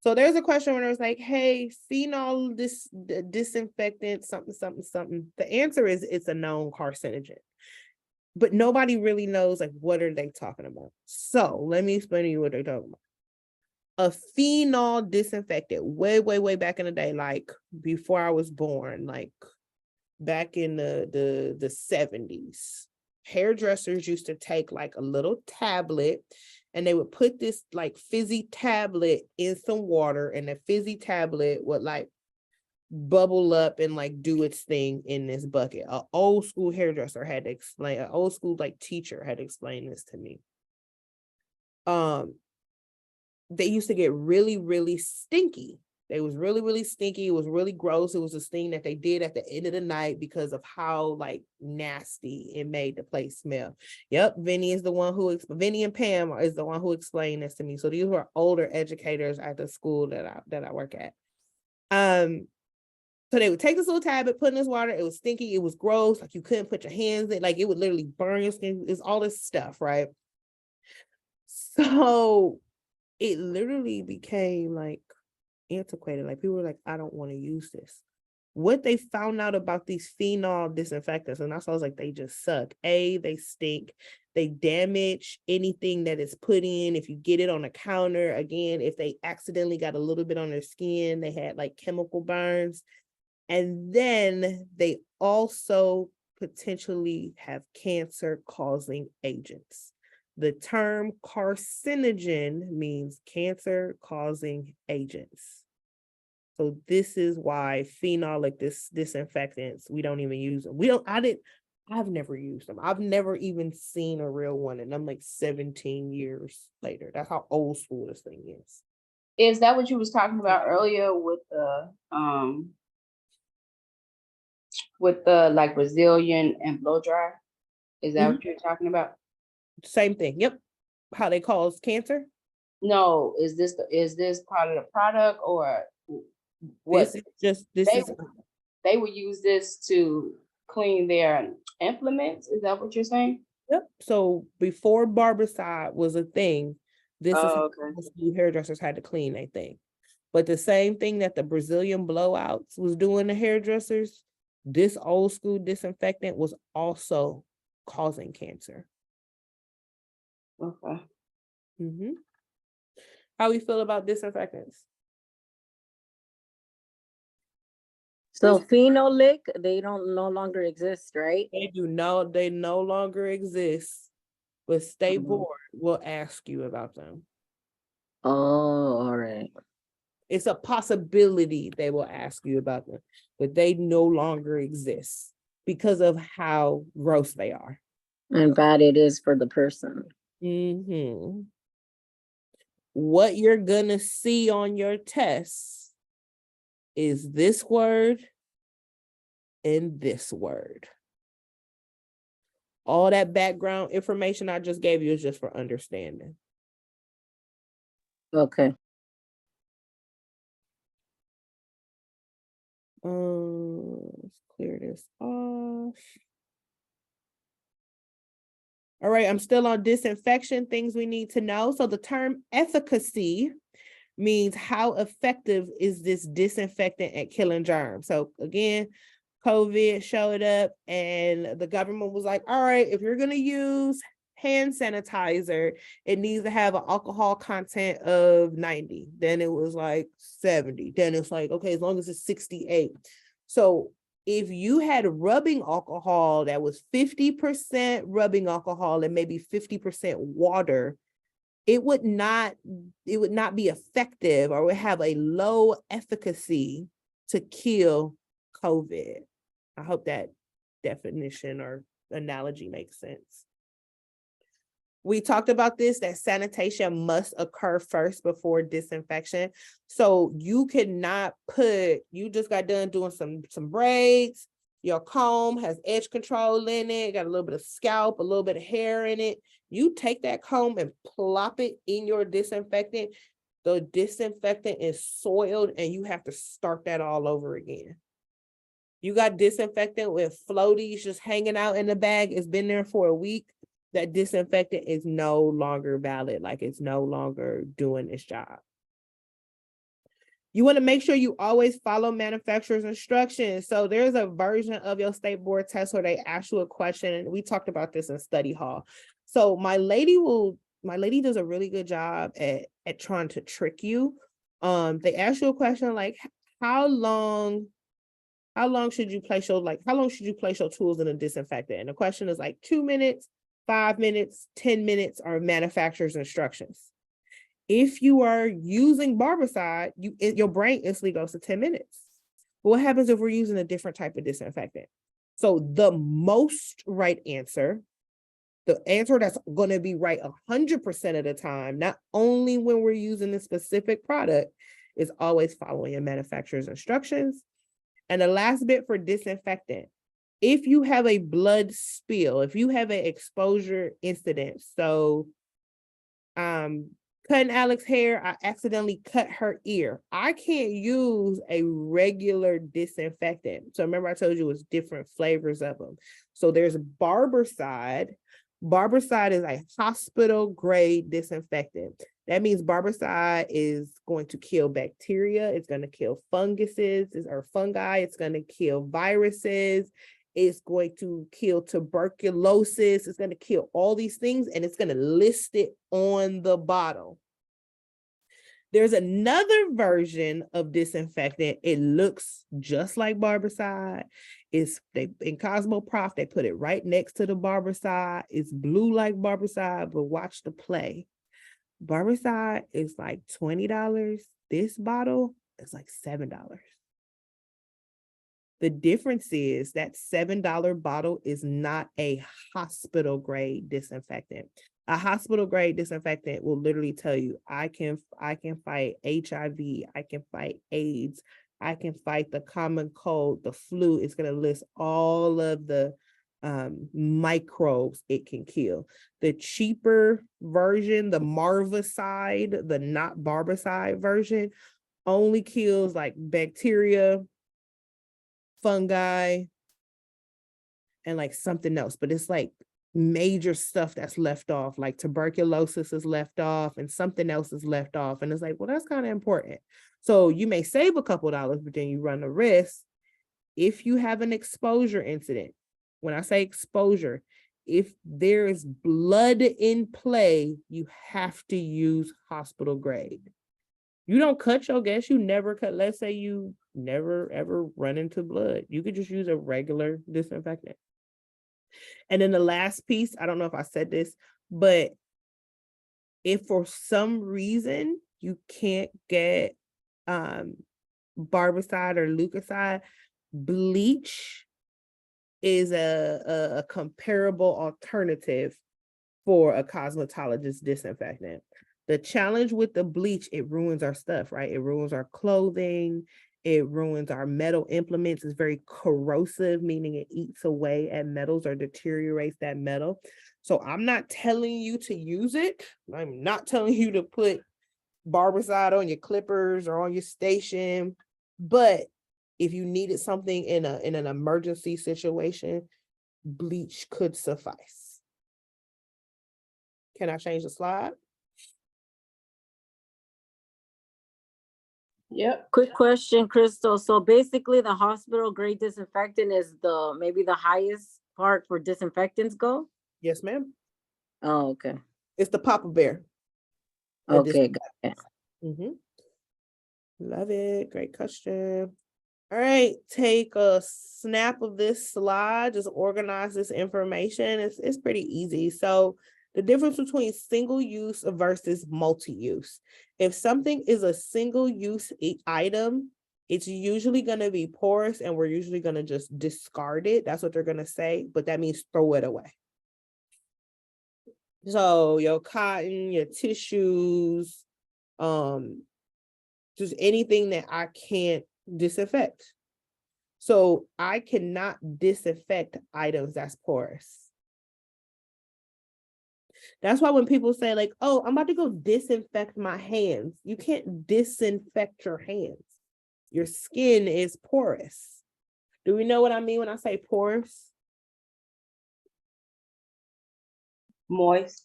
So there's a question where it was like, hey, phenol disinfectant, something, something, something. The answer is it's a known carcinogen. But nobody really knows like what are they talking about. So let me explain to you what they're talking about. A phenol disinfectant way back in the day, like before I was born, like back in the 70s, hairdressers used to take like a little tablet and they would put this like fizzy tablet in some water, and the fizzy tablet would like bubble up and like do its thing in this bucket. An old school hairdresser had to explain, an old school like teacher had to explain this to me. They used to get really, really stinky. They was really, really stinky. It was really gross. It was this thing that they did at the end of the night because of how like nasty it made the place smell. Yep, Vinny and Pam is the one who explained this to me. So these were older educators at the school that I work at. So they would take this little tablet, put in this water. It was stinky. It was gross. Like you couldn't put your hands in. Like it would literally burn your skin. It's all this stuff, right? So it literally became like antiquated. Like people were like, I don't want to use this. What they found out about these phenol disinfectants, and that's why I was like, they just suck. They stink. They damage anything that is put in. If you get it on a counter, again, if they accidentally got a little bit on their skin, they had like chemical burns. And then they also potentially have cancer-causing agents. The term carcinogen means cancer-causing agents. So this is why phenolic disinfectants, we don't even use them. I've never used them. I've never even seen a real one, and I'm like 17 years later. That's how old school this thing is. Is that what you was talking about earlier with the like Brazilian and blow dry? Is that what you're talking about? Same thing. Yep. How they cause cancer? No, is this part of the product or what? They would use this to clean their implements. Is that what you're saying? Yep. So before barbicide was a thing, this is how hairdressers had to clean a thing. But the same thing that the Brazilian blowouts was doing to hairdressers, this old school disinfectant was also causing cancer. Okay. Mm-hmm. How we feel about disinfectants? So phenolic, they don't no longer exist, right? They no longer exist, but Stateboard will ask you about them. Oh, all right. It's a possibility they will ask you about them, but they no longer exist because of how gross they are. And bad it is for the person. Mm-hmm. What you're gonna see on your test is this word and this word. All that background information I just gave you is just for understanding. Okay. Let's clear this off. All right, I'm still on disinfection, things we need to know. So the term efficacy means how effective is this disinfectant at killing germs. So again, COVID showed up and the government was like, all right, if you're gonna use hand sanitizer, it needs to have an alcohol content of 90. Then it was like 70. Then it's like, okay, as long as it's 68. So if you had rubbing alcohol that was 50% rubbing alcohol and maybe 50% water, it would not be effective or would have a low efficacy to kill COVID. I hope that definition or analogy makes sense. We talked about this, that sanitation must occur first before disinfection. So you cannot you just got done doing some braids, your comb has edge control in it, got a little bit of scalp, a little bit of hair in it. You take that comb and plop it in your disinfectant. The disinfectant is soiled and you have to start that all over again. You got disinfectant with floaties just hanging out in the bag. It's been there for a week. That disinfectant is no longer valid. Like it's no longer doing its job. You want to make sure you always follow manufacturer's instructions. So there's a version of your Stateboard test where they ask you a question. And we talked about this in study hall. So my lady does a really good job at trying to trick you. They ask you a question like, how long should you place your tools in a disinfectant? And the question is like 2 minutes, 5 minutes, 10 minutes are manufacturer's instructions. If you are using barbicide, your brain instantly goes to 10 minutes. But what happens if we're using a different type of disinfectant? So the most right answer, the answer that's going to be right 100% of the time, not only when we're using a specific product, is always following your manufacturer's instructions. And the last bit for disinfectant, if you have a blood spill, if you have an exposure incident, so cutting Alex's hair, I accidentally cut her ear. I can't use a regular disinfectant. So remember I told you it's different flavors of them. So there's Barbicide. Barbicide is a hospital grade disinfectant. That means Barbicide is going to kill bacteria. It's going to kill fungi. It's going to kill viruses. It's going to kill tuberculosis. It's going to kill all these things, and it's going to list it on the bottle. There's another version of disinfectant. It looks just like Barbicide. In Cosmoprof, they put it right next to the Barbicide. It's blue like Barbicide, but watch the play. Barbicide is like $20. This bottle is like $7. The difference is that $7 bottle is not a hospital grade disinfectant. A hospital grade disinfectant will literally tell you, I can fight HIV, I can fight AIDS, I can fight the common cold, the flu. It's going to list all of the microbes it can kill. The cheaper version, the Marvicide, the not Barbicide version, only kills like bacteria, fungi, and like something else, but it's like major stuff that's left off, like tuberculosis is left off and something else is left off. And it's like, well, that's kind of important. So you may save a couple dollars, but then you run a risk if you have an exposure incident. When I say exposure, if there is blood in play, you have to use hospital grade. You don't cut your gas, you never cut. Let's say you never ever run into blood. You could just use a regular disinfectant. And then the last piece, I don't know if I said this, but if for some reason you can't get barbicide or leukocyte, bleach is a comparable alternative for a cosmetologist disinfectant. The challenge with the bleach, it ruins our stuff, right? It ruins our clothing, it ruins our metal implements. It's very corrosive, meaning it eats away at metals or deteriorates that metal. So I'm not telling you to use it. I'm not telling you to put barbicide on your clippers or on your station. But if you needed something in an emergency situation, bleach could suffice. Can I change the slide? Yep. Quick question, Crystal. So basically the hospital grade disinfectant is maybe the highest part for disinfectants go? Yes, ma'am. Oh, okay. It's the Papa Bear. Okay, got it. Love it. Great question. All right, take a snap of this slide, just organize this information. It's pretty easy. So the difference between single use versus multi-use. If something is a single use item, it's usually going to be porous and we're usually going to just discard it. That's what they're going to say, but that means throw it away. So your cotton, your tissues, just anything that I can't disinfect. So I cannot disinfect items that's porous. That's why when people say like, oh, I'm about to go disinfect my hands. You can't disinfect your hands. Your skin is porous. Do we know what I mean when I say porous? Moist.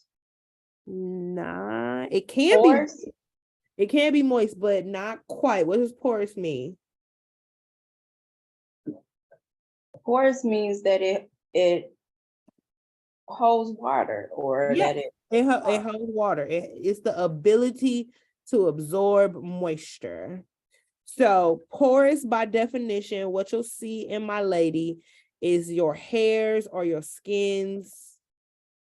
Nah, it can Porous? be. It can be moist, but not quite. What does porous mean? Porous means that it holds water, or Yeah, that it holds water. It's the ability to absorb moisture. So porous by definition, what you'll see in my lady is your hairs or your skin's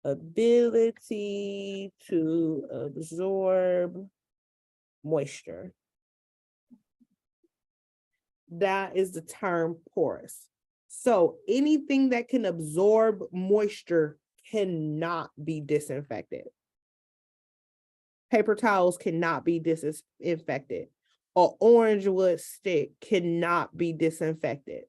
ability to absorb moisture. That is the term porous. So anything that can absorb moisture cannot be disinfected. Paper towels cannot be disinfected. An orange wood stick cannot be disinfected.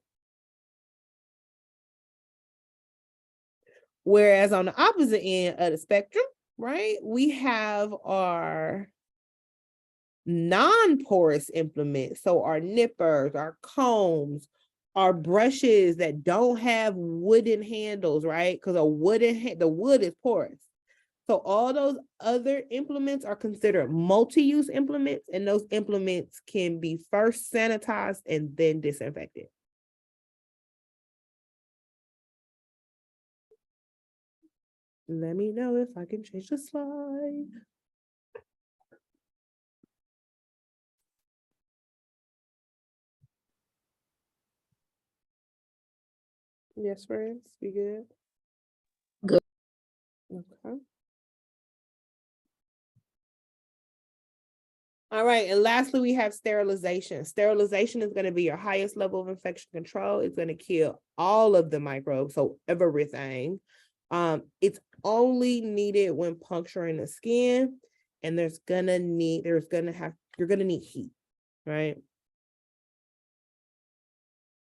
Whereas on the opposite end of the spectrum, right, we have our non-porous implements. So our nippers, our combs, our brushes that don't have wooden handles, right? Because the wood is porous. So all those other implements are considered multi-use implements, and those implements can be first sanitized and then disinfected. Let me know if I can change the slide. Yes, friends, we good? Good. Okay. All right, and lastly, we have sterilization. Sterilization is going to be your highest level of infection control. It's going to kill all of the microbes, so everything. It's only needed when puncturing the skin, and you're gonna need heat, right?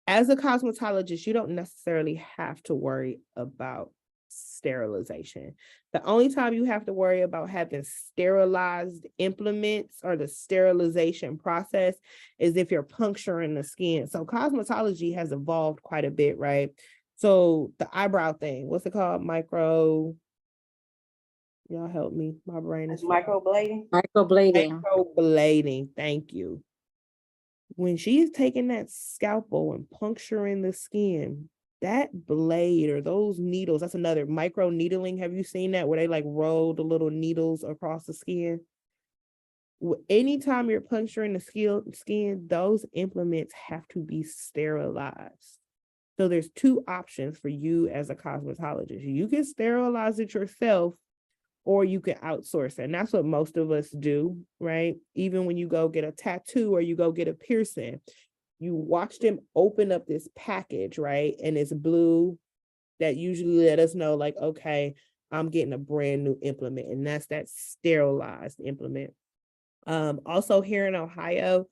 As a cosmetologist, you don't necessarily have to worry about sterilization. The only time you have to worry about having sterilized implements or the sterilization process is if you're puncturing the skin. So cosmetology has evolved quite a bit, right? So the eyebrow thing, what's it called? Y'all help me. My brain is microblading. Microblading. microblading. Thank you. When she's taking that scalpel and puncturing the skin, that blade or those needles, that's another micro needling. Have you seen that where they like roll the little needles across the skin? Anytime you're puncturing the skin, those implements have to be sterilized. So there's two options for you as a cosmetologist. You can sterilize it yourself, or you can outsource it. And that's what most of us do, right? Even when you go get a tattoo or you go get a piercing, you watch them open up this package, right? And it's blue. That usually let us know, like, okay, I'm getting a brand new implement, and that's that sterilized implement. Also here in Ohio,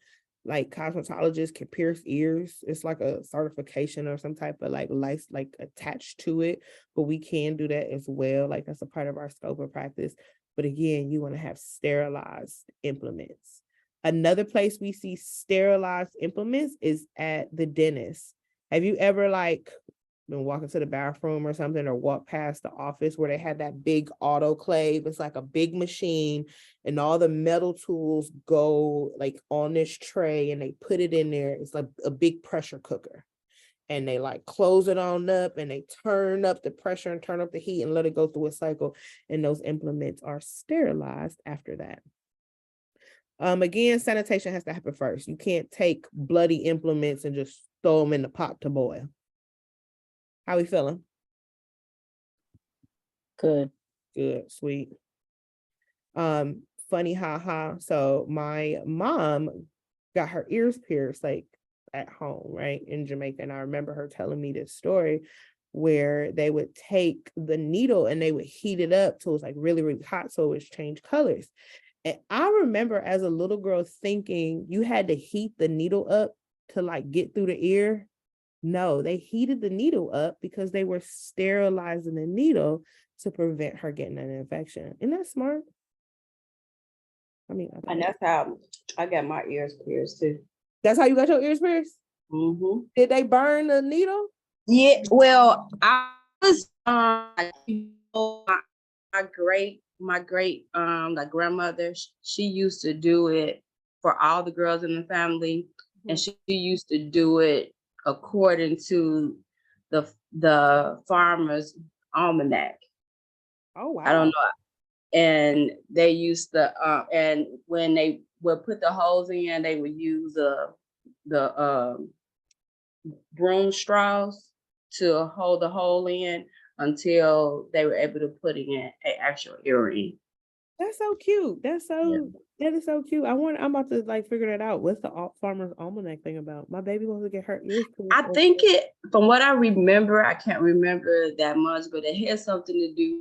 like cosmetologists can pierce ears. It's like a certification or some type of like license like attached to it, but we can do that as well. Like that's a part of our scope of practice. But again, you want to have sterilized implements. Another place we see sterilized implements is at the dentist. Have you ever like been walking to the bathroom or something, or walk past the office where they had that big autoclave? It's like a big machine, and all the metal tools go like on this tray, and they put it in there. It's like a big pressure cooker, and they like close it on up, and they turn up the pressure and turn up the heat and let it go through a cycle, and those implements are sterilized after that. Again, sanitation has to happen first. You can't take bloody implements and just throw them in the pot to boil. How we feeling? Good. Good, sweet. Funny, haha. So my mom got her ears pierced like at home, right, in Jamaica. And I remember her telling me this story where they would take the needle and they would heat it up till it was like really, really hot, so it would change colors. And I remember as a little girl thinking you had to heat the needle up to like get through the ear. No, they heated the needle up because they were sterilizing the needle to prevent her getting an infection. Isn't that smart? I mean, And that's how I got my ears pierced too. that's how you got your ears pierced? Mm-hmm. Did they burn the needle? Yeah, well, I was my great like grandmother, she used to do it for all the girls in the family, and she used to do it according to the farmer's almanac. Oh, wow. I don't know. And they used to and when they would put the holes in, they would use the broom straws to hold the hole in until they were able to put in an actual earring. That's so cute. That is so cute. I'm about to like figure that out. What's the farmer's almanac thing about? My baby wants to get her ears pierced. I think from what I remember, I can't remember that much, but it has something to do.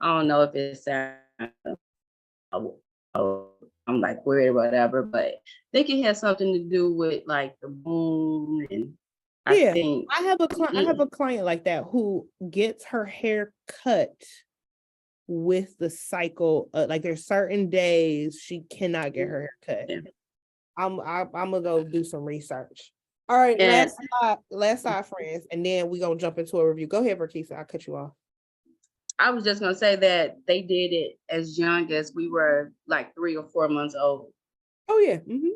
I don't know if it's I'm like weird or whatever, but I think it has something to do with like the boom, and I think I have a client like that who gets her hair cut with the cycle. Like there's certain days she cannot get her hair cut. Yeah. I'm gonna go do some research. All right, And last side, friends, and then we gonna jump into a review. Go ahead, Verkisa. I'll cut you off. I was just gonna say that they did it as young as we were like 3 or 4 months old. Oh yeah. Mm-hmm.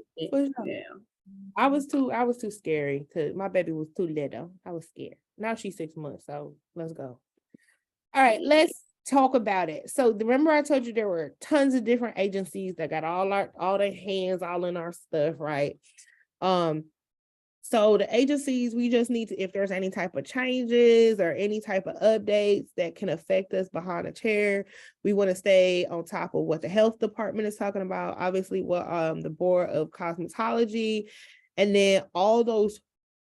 Yeah. I was too scary my baby was too little. I was scared. Now she's 6 months, so let's go. All right, let's talk about it. So remember I told you there were tons of different agencies that got all their hands all in our stuff, right? So the agencies, we just need to, if there's any type of changes or any type of updates that can affect us behind a chair, we want to stay on top of what the health department is talking about, obviously what the board of cosmetology, and then all those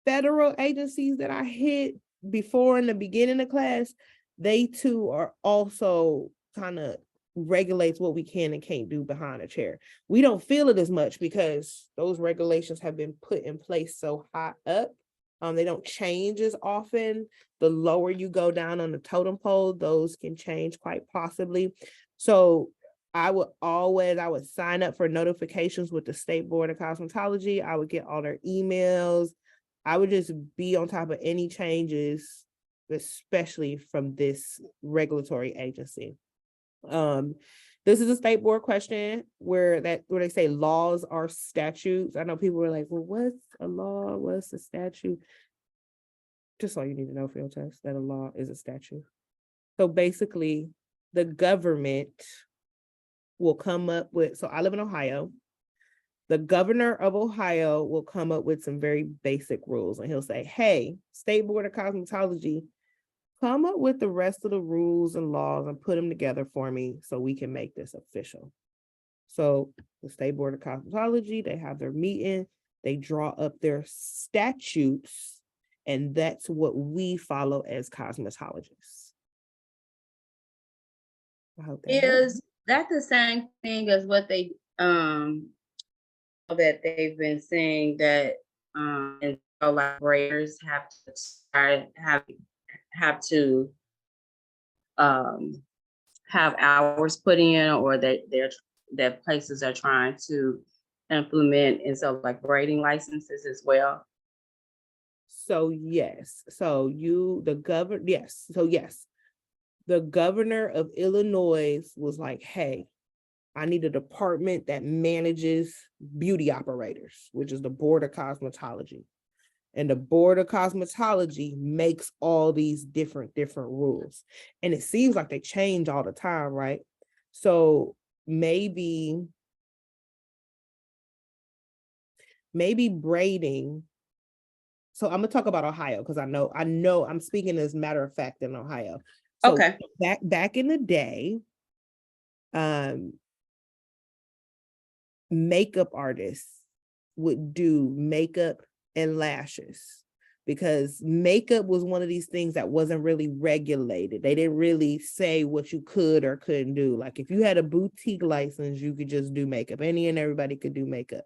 federal agencies that I hit before in the beginning of class, they too are also kind of regulates what we can and can't do behind a chair. We don't feel it as much because those regulations have been put in place so high up. They don't change as often. The lower you go down on the totem pole, those can change quite possibly. So I would sign up for notifications with the State Board of Cosmetology. I would get all their emails. I would just be on top of any changes, especially from this regulatory agency. This is a state board question where they say laws are statutes. I know people were like, well, what's a law? What's a statute? Just all you need to know, field test, that a law is a statute. So basically, the government will come up with, so I live in Ohio. The governor of Ohio will come up with some very basic rules, and he'll say, hey, State Board of Cosmetology, come up with the rest of the rules and laws and put them together for me so we can make this official. So the State Board of Cosmetology, they have their meeting, they draw up their statutes, and that's what we follow as cosmetologists. I hope that helps. Is that the same thing as what they that they've been saying that and so collaborators have to start have to have hours put in, or that places are trying to implement, and so like grading licenses as well? So yes, so the governor of Illinois was like, hey, I need a department that manages beauty operators, which is the Board of Cosmetology. And the Board of Cosmetology makes all these different rules. And it seems like they change all the time, right? So maybe braiding. So I'm gonna talk about Ohio because I know I'm speaking as matter of fact in Ohio. So Okay. back in the day, makeup artists would do makeup and lashes because makeup was one of these things that wasn't really regulated. They didn't really say what you could or couldn't do. Like if you had a boutique license, you could just do makeup. Any and everybody could do makeup.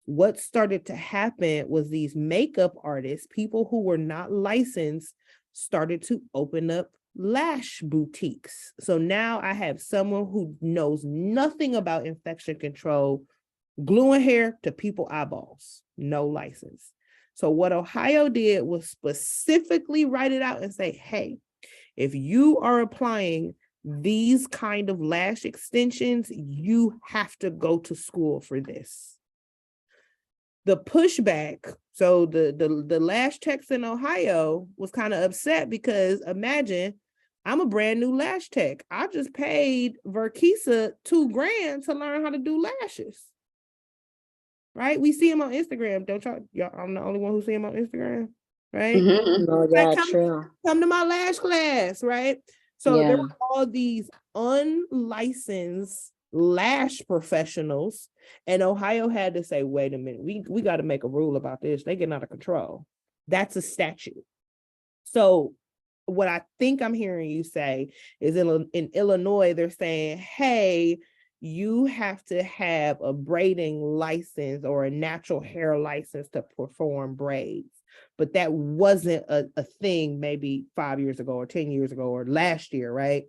What started to happen was these makeup artists, people who were not licensed, started to open up lash boutiques. So now I have someone who knows nothing about infection control, gluing hair to people's eyeballs, no license. So what Ohio did was specifically write it out and say, hey, if you are applying these kind of lash extensions, you have to go to school for this. The pushback, so the lash techs in Ohio was kind of upset because imagine I'm a brand new lash tech. I just paid Verkisa $2,000 to learn how to do lashes. Right? We see him on Instagram. Don't y'all, I'm the only one who see him on Instagram, right? Mhm. Oh, yeah, Like, true. come to my lash class, right? So Yeah. there were all these unlicensed lash professionals, and Ohio had to say, wait a minute, we got to make a rule about this. They getting out of control. That's a statute. So what I think I'm hearing you say is in Illinois, they're saying, hey, you have to have a braiding license or a natural hair license to perform braids. But that wasn't a thing maybe 5 years ago or 10 years ago or last year, right?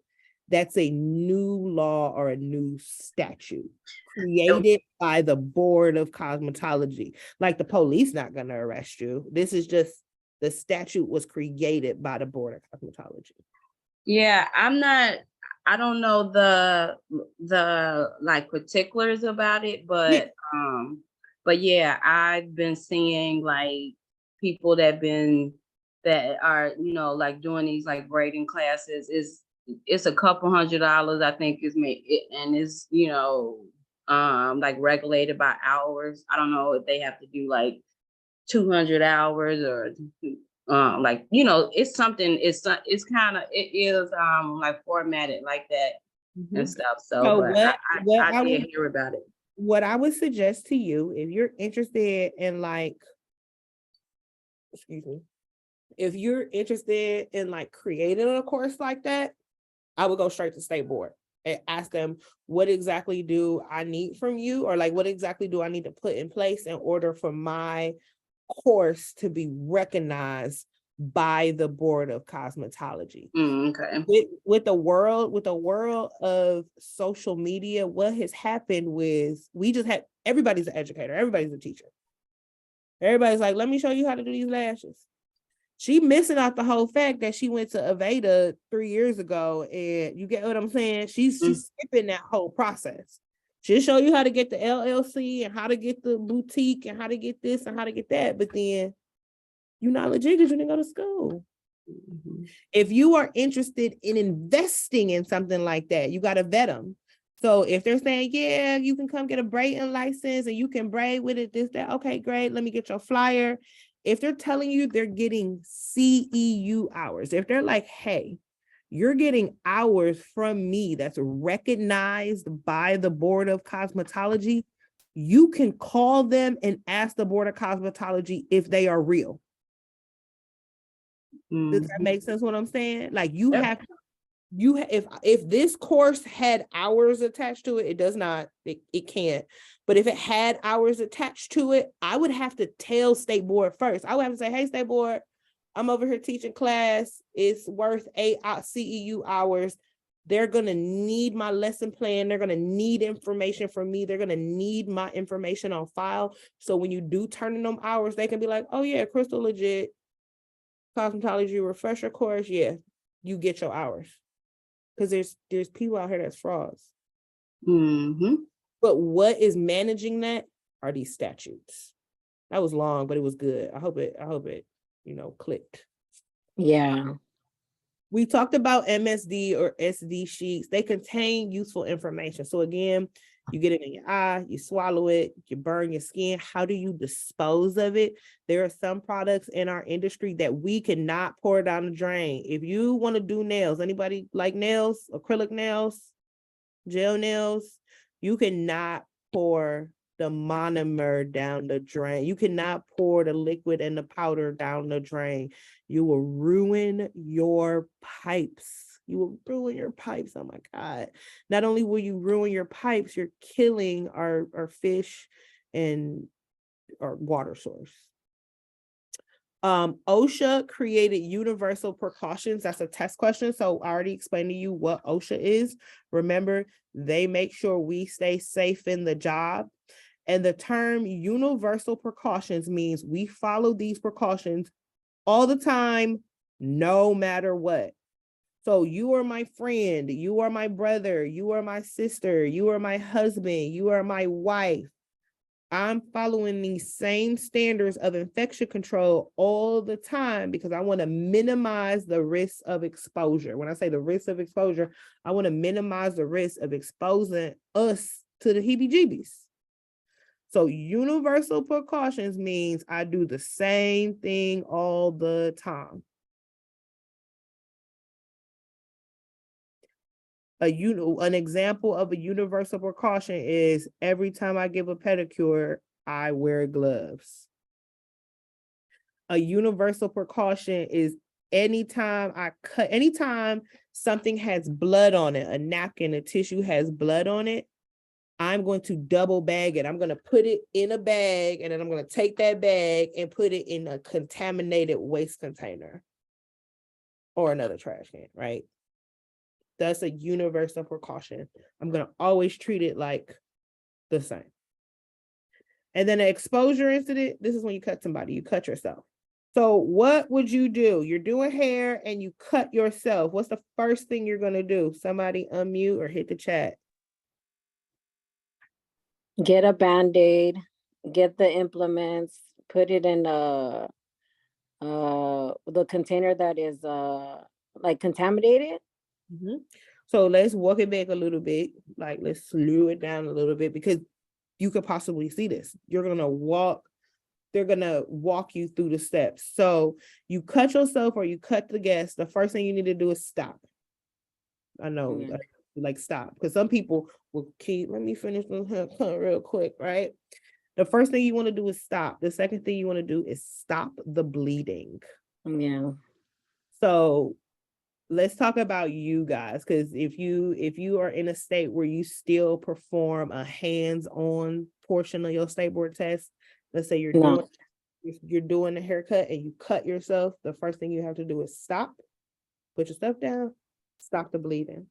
That's a new law or a new statute created by the Board of Cosmetology. Like the police not going to arrest you. This is just the statute was created by the Board of Cosmetology. Yeah, I don't know the like particulars about it, but yeah, I've been seeing like people that are, like doing these like braiding classes. It's a couple $100, I think, is made, and it's like regulated by hours. I don't know if they have to do like 200 hours or it's something, it is like formatted like that and stuff. So but I did hear about it. What I would suggest to you, if you're interested in creating a course like that, I would go straight to State Board and ask them, what exactly do I need from you? Or like, what exactly do I need to put in place in order for my course to be recognized by the Board of Cosmetology? Okay. With the world of social media, what has happened was everybody's an educator, everybody's a teacher. Everybody's like, let me show you how to do these lashes. She missing out the whole fact that she went to Aveda 3 years ago, and you get what I'm saying? She's skipping that whole process. She'll show you how to get the LLC and how to get the boutique and how to get this and how to get that, but then you're not legit because you didn't go to school. If you are interested in investing in something like that, you got to vet them. So if they're saying, yeah, you can come get a braiding license and you can braid with it, this, that, okay, great, let me get your flyer. If they're telling you they're getting CEU hours, if they're like, hey, you're getting hours from me that's recognized by the Board of Cosmetology, you can call them and ask the Board of Cosmetology if they are real. Does that make sense what I'm saying? Like you have, if this course had hours attached to it, it does not, it can't. But if it had hours attached to it, I would have to tell State Board first. I would have to say, hey, State Board, I'm over here teaching class. It's worth 8 CEU hours. They're going to need my lesson plan. They're going to need information from me. They're going to need my information on file. So when you do turn in them hours, they can be like, oh yeah, Crystal legit. Cosmetology refresher course. Yeah, you get your hours. Because there's people out here that's frauds. But what is managing that are these statutes. That was long, but it was good. I hope it, clicked. Yeah. We talked about MSD or SD sheets. They contain useful information. So again, you get it in your eye, you swallow it, you burn your skin. How do you dispose of it? There are some products in our industry that we cannot pour down the drain. If you want to do nails, anybody like nails, acrylic nails, gel nails, you cannot pour the monomer down the drain. You cannot pour the liquid and the powder down the drain. You will ruin your pipes. You will ruin your pipes. Oh my God. Not only will you ruin your pipes, you're killing our fish and our water source. OSHA created universal precautions. That's a test question. So I already explained to you what OSHA is. Remember, they make sure we stay safe in the job. And the term universal precautions means we follow these precautions all the time, no matter what. So you are my friend, you are my brother, you are my sister, you are my husband, you are my wife. I'm following these same standards of infection control all the time because I want to minimize the risk of exposure. When I say the risk of exposure, I want to minimize the risk of exposing us to the heebie-jeebies. So universal precautions means I do the same thing all the time. An example of a universal precaution is every time I give a pedicure, I wear gloves. A universal precaution is anytime something has blood on it, a napkin, a tissue has blood on it, I'm going to double bag it. I'm going to put it in a bag and then I'm going to take that bag and put it in a contaminated waste container or another trash can, right? That's a universal precaution. I'm going to always treat it like the same. And then an exposure incident, this is when you cut somebody, you cut yourself. So what would you do? You're doing hair and you cut yourself. What's the first thing you're going to do? Somebody unmute or hit the chat. Get a Band-Aid, get the implements, put it in the container that is like contaminated. Mm-hmm. So let's walk it back a little bit. Like let's slow it down a little bit because you could possibly see this. They're gonna walk you through the steps. So you cut yourself or you cut the guest. The first thing you need to do is stop. I know, like stop, because some people will keep, let me finish the haircut real quick, right? The first thing you want to do is stop. The second thing you want to do is stop the bleeding. Yeah. So let's talk about you guys, because if you are in a state where you still perform a hands-on portion of your state board test, let's say you're doing the haircut and you cut yourself, the first thing you have to do is stop, put your stuff down, stop the bleeding.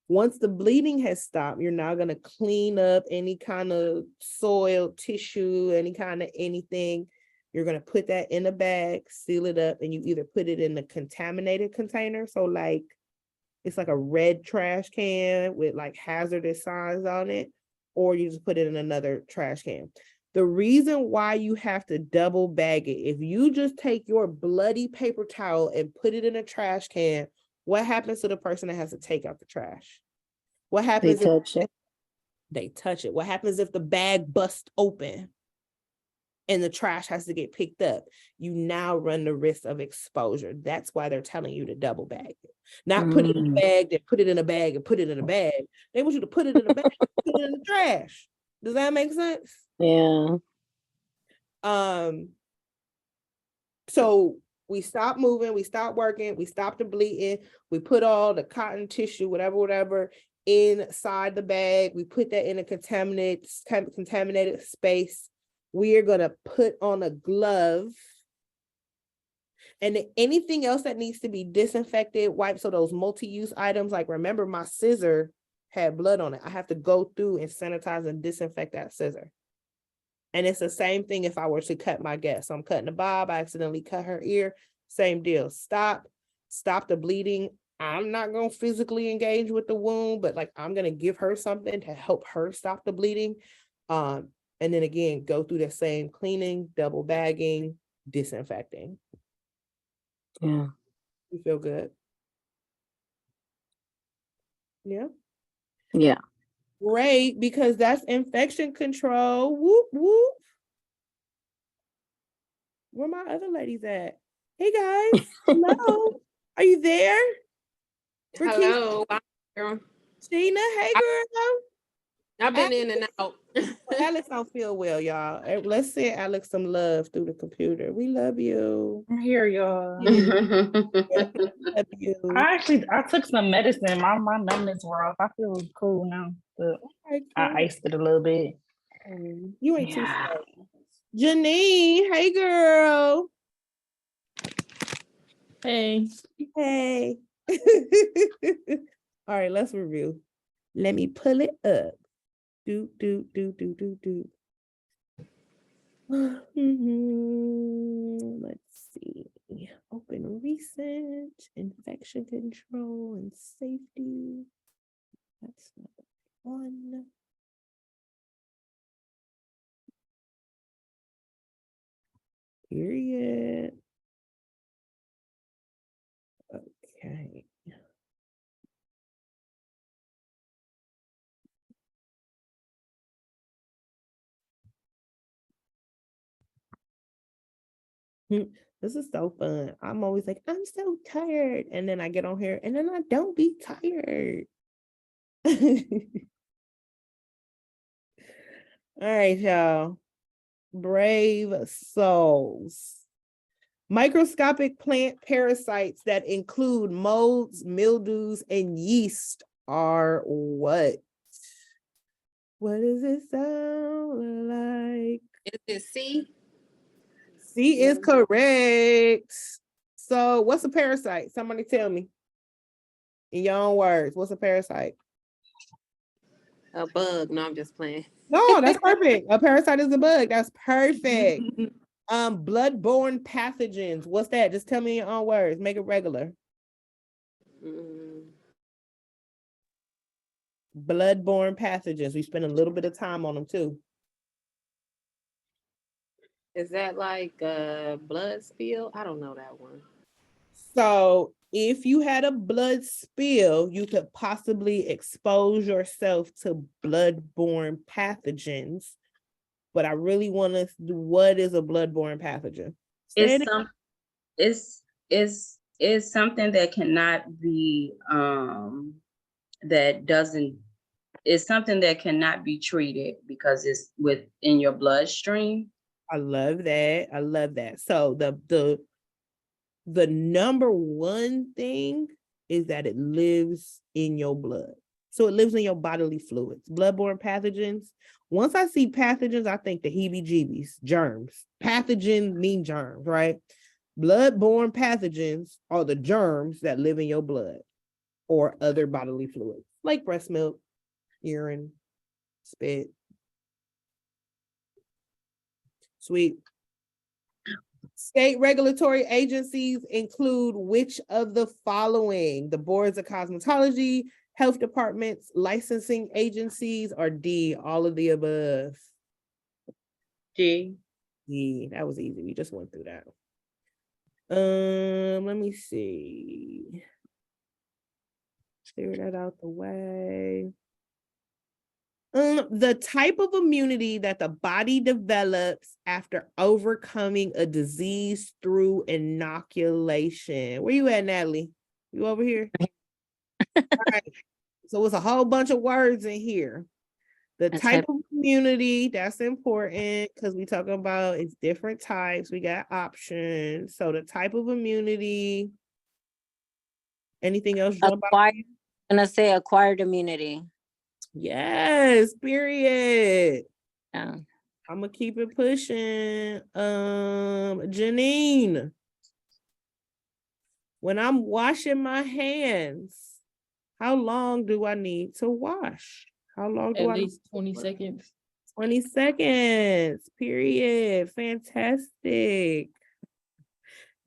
Once the bleeding has stopped, you're now going to clean up any kind of soiled tissue, any kind of anything. You're going to put that in a bag, seal it up, and you either put it in a contaminated container. So like, it's like a red trash can with like hazardous signs on it, or you just put it in another trash can. The reason why you have to double bag it, if you just take your bloody paper towel and put it in a trash can, what happens to the person that has to take out the trash? What They happens if touch it. they touch it? What happens if the bag busts open and the trash has to get picked up? You now run the risk of exposure. That's why they're telling you to double bag it. Not put it in a bag, then put it in a bag and put it in a bag. They want you to put it in a bag, put it in the trash. Does that make sense? Yeah. So we stopped moving, we stopped working, we stopped the bleeding, we put all the cotton tissue, whatever, inside the bag. We put that in a contaminated space. We are gonna put on a glove. And anything else that needs to be disinfected, wiped, so those multi-use items, like remember my scissor had blood on it. I have to go through and sanitize and disinfect that scissor. And it's the same thing if I were to cut my guest. So I'm cutting the bob, I accidentally cut her ear, same deal. Stop the bleeding. I'm not going to physically engage with the wound, but like I'm going to give her something to help her stop the bleeding. And then again, go through the same cleaning, double bagging, disinfecting. Yeah. You feel good? Yeah. Yeah. Great, because that's infection control. Whoop, whoop. Where my other ladies at? Hey guys, hello. Are you there? Hello. I'm here. Sheena, hey girl. I've been in and out. Alex don't feel well, y'all. Let's send Alex some love through the computer. We love you. I'm here, y'all. Love you. I took some medicine. My numbness were off. I feel cool now, but Okay, I cool. iced it a little bit. You ain't too Yeah. slow. Janine, hey girl. Hey, Hey. All right, let's review. Let me pull it up. Do. Let's see. Open recent, infection control and safety. That's not the one. Period. Okay. This is so fun. I'm always like, I'm so tired. And then I get on here and then I don't be tired. All right, y'all. Brave souls. Microscopic plant parasites that include molds, mildews, and yeast are what? What does it sound like? Is it C? C is correct. So what's a parasite? Somebody tell me. In your own words, what's a parasite? A bug. No, I'm just playing. No, that's perfect. A parasite is a bug. That's perfect. Bloodborne pathogens. What's that? Just tell me in your own words. Make it regular. Bloodborne pathogens. We spend a little bit of time on them too. Is that like a blood spill? I don't know that one. So if you had a blood spill, you could possibly expose yourself to bloodborne pathogens. But I really want to do, what is a bloodborne pathogen? It's something that cannot be it's something that cannot be treated because it's within your bloodstream. I love that. I love that. So the number one thing is that it lives in your blood. So it lives in your bodily fluids. Bloodborne pathogens. Once I see pathogens, I think the heebie-jeebies, germs. Pathogen mean germs, right? Bloodborne pathogens are the germs that live in your blood or other bodily fluids, like breast milk, urine, spit. Sweet. State regulatory agencies include which of the following? The boards of cosmetology, health departments, licensing agencies, or D, all of the above? D. D, that was easy. We just went through that. Let me see. Clear that out the way. The type of immunity that the body develops after overcoming a disease through inoculation. Where you at, Natalie? You over here? All right. So it's a whole bunch of words in here. The A type type- of immunity, that's important because we talking about it's different types. We got options. So the type of immunity. Anything else jump out? Acquired, I'm gonna say acquired immunity. Yes, period. Yeah. I'm gonna keep it pushing. Janine. When I'm washing my hands, how long do I need to wash? How long do At I least 20 seconds. 20 seconds, period. Fantastic.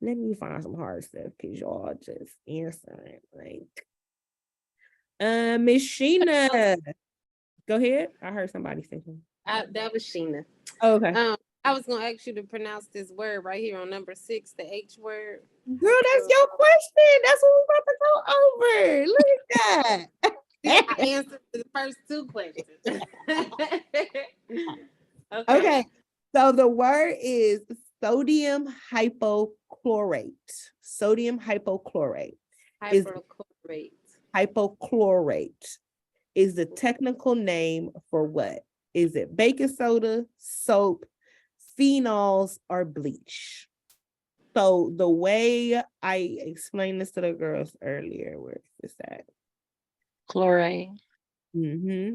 Let me find some hard stuff because y'all just answering like Miss Sheena. Go ahead. I heard somebody say something. That was Sheena. Oh, okay. I was gonna ask you to pronounce this word right here on number 6, the H word. Girl, that's your question. That's what we're about to go over. Look at that. I answered the first 2 questions. Okay. So the word is sodium hypochlorate. Sodium hypochlorate. Hyperchlorate. Hypochlorate is the technical name for what? Is it baking soda, soap, phenols, or bleach? So the way I explained this to the girls earlier, where is that? Chloride.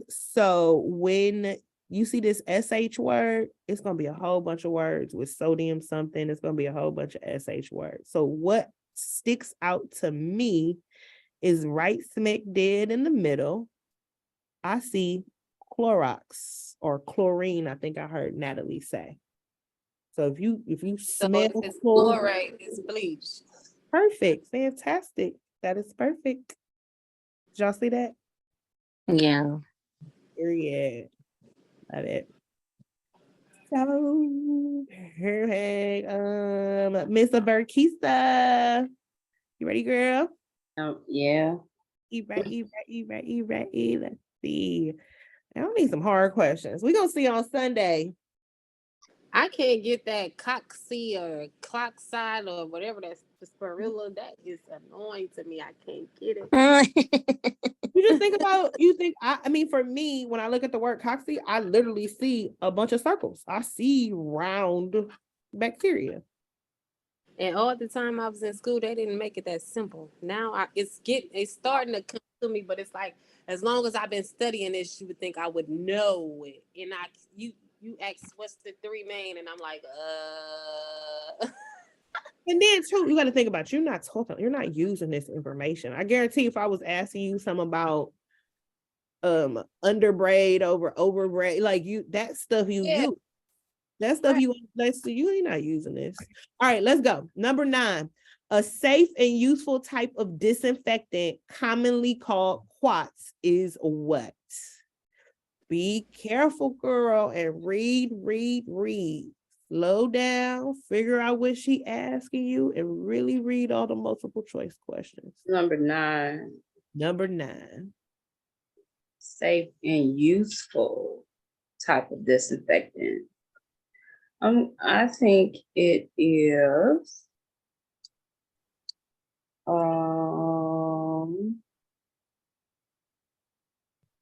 So when you see this SH word, it's going to be a whole bunch of words with sodium something. It's going to be a whole bunch of SH words. So what sticks out to me is right smack dead in the middle. I see Clorox or chlorine. I think I heard Natalie say. So if you smell Chloride is bleach. perfect, fantastic. That is perfect. Did y'all see that? Yeah. Period. Love it. So perfect. Miss Berkisa. You ready, girl? Yeah. You ready? Let's see. I don't need some hard questions. We're gonna see on Sunday. I can't get that coxy or clockside or whatever that's spirilla. That is annoying to me. I can't get it. You just think about, I mean, for me, when I look at the word coxy, I literally see a bunch of circles. I see round bacteria. And all the time I was in school, they didn't make it that simple. Now it's starting to come to me, but it's like as long as I've been studying this, you would think I would know it. And you ask what's the 3 main, and I'm like, And then too, you got to think about you're not using this information. I guarantee if I was asking you something about underbraid over overbraid, like that stuff you use. That stuff you ain't not using this. All right, let's go. Number 9, a safe and useful type of disinfectant commonly called quartz is what? Be careful, girl, and read. Slow down, figure out what she asking you, and really read all the multiple choice questions. Number 9. Number 9. Safe and useful type of disinfectant. I think it is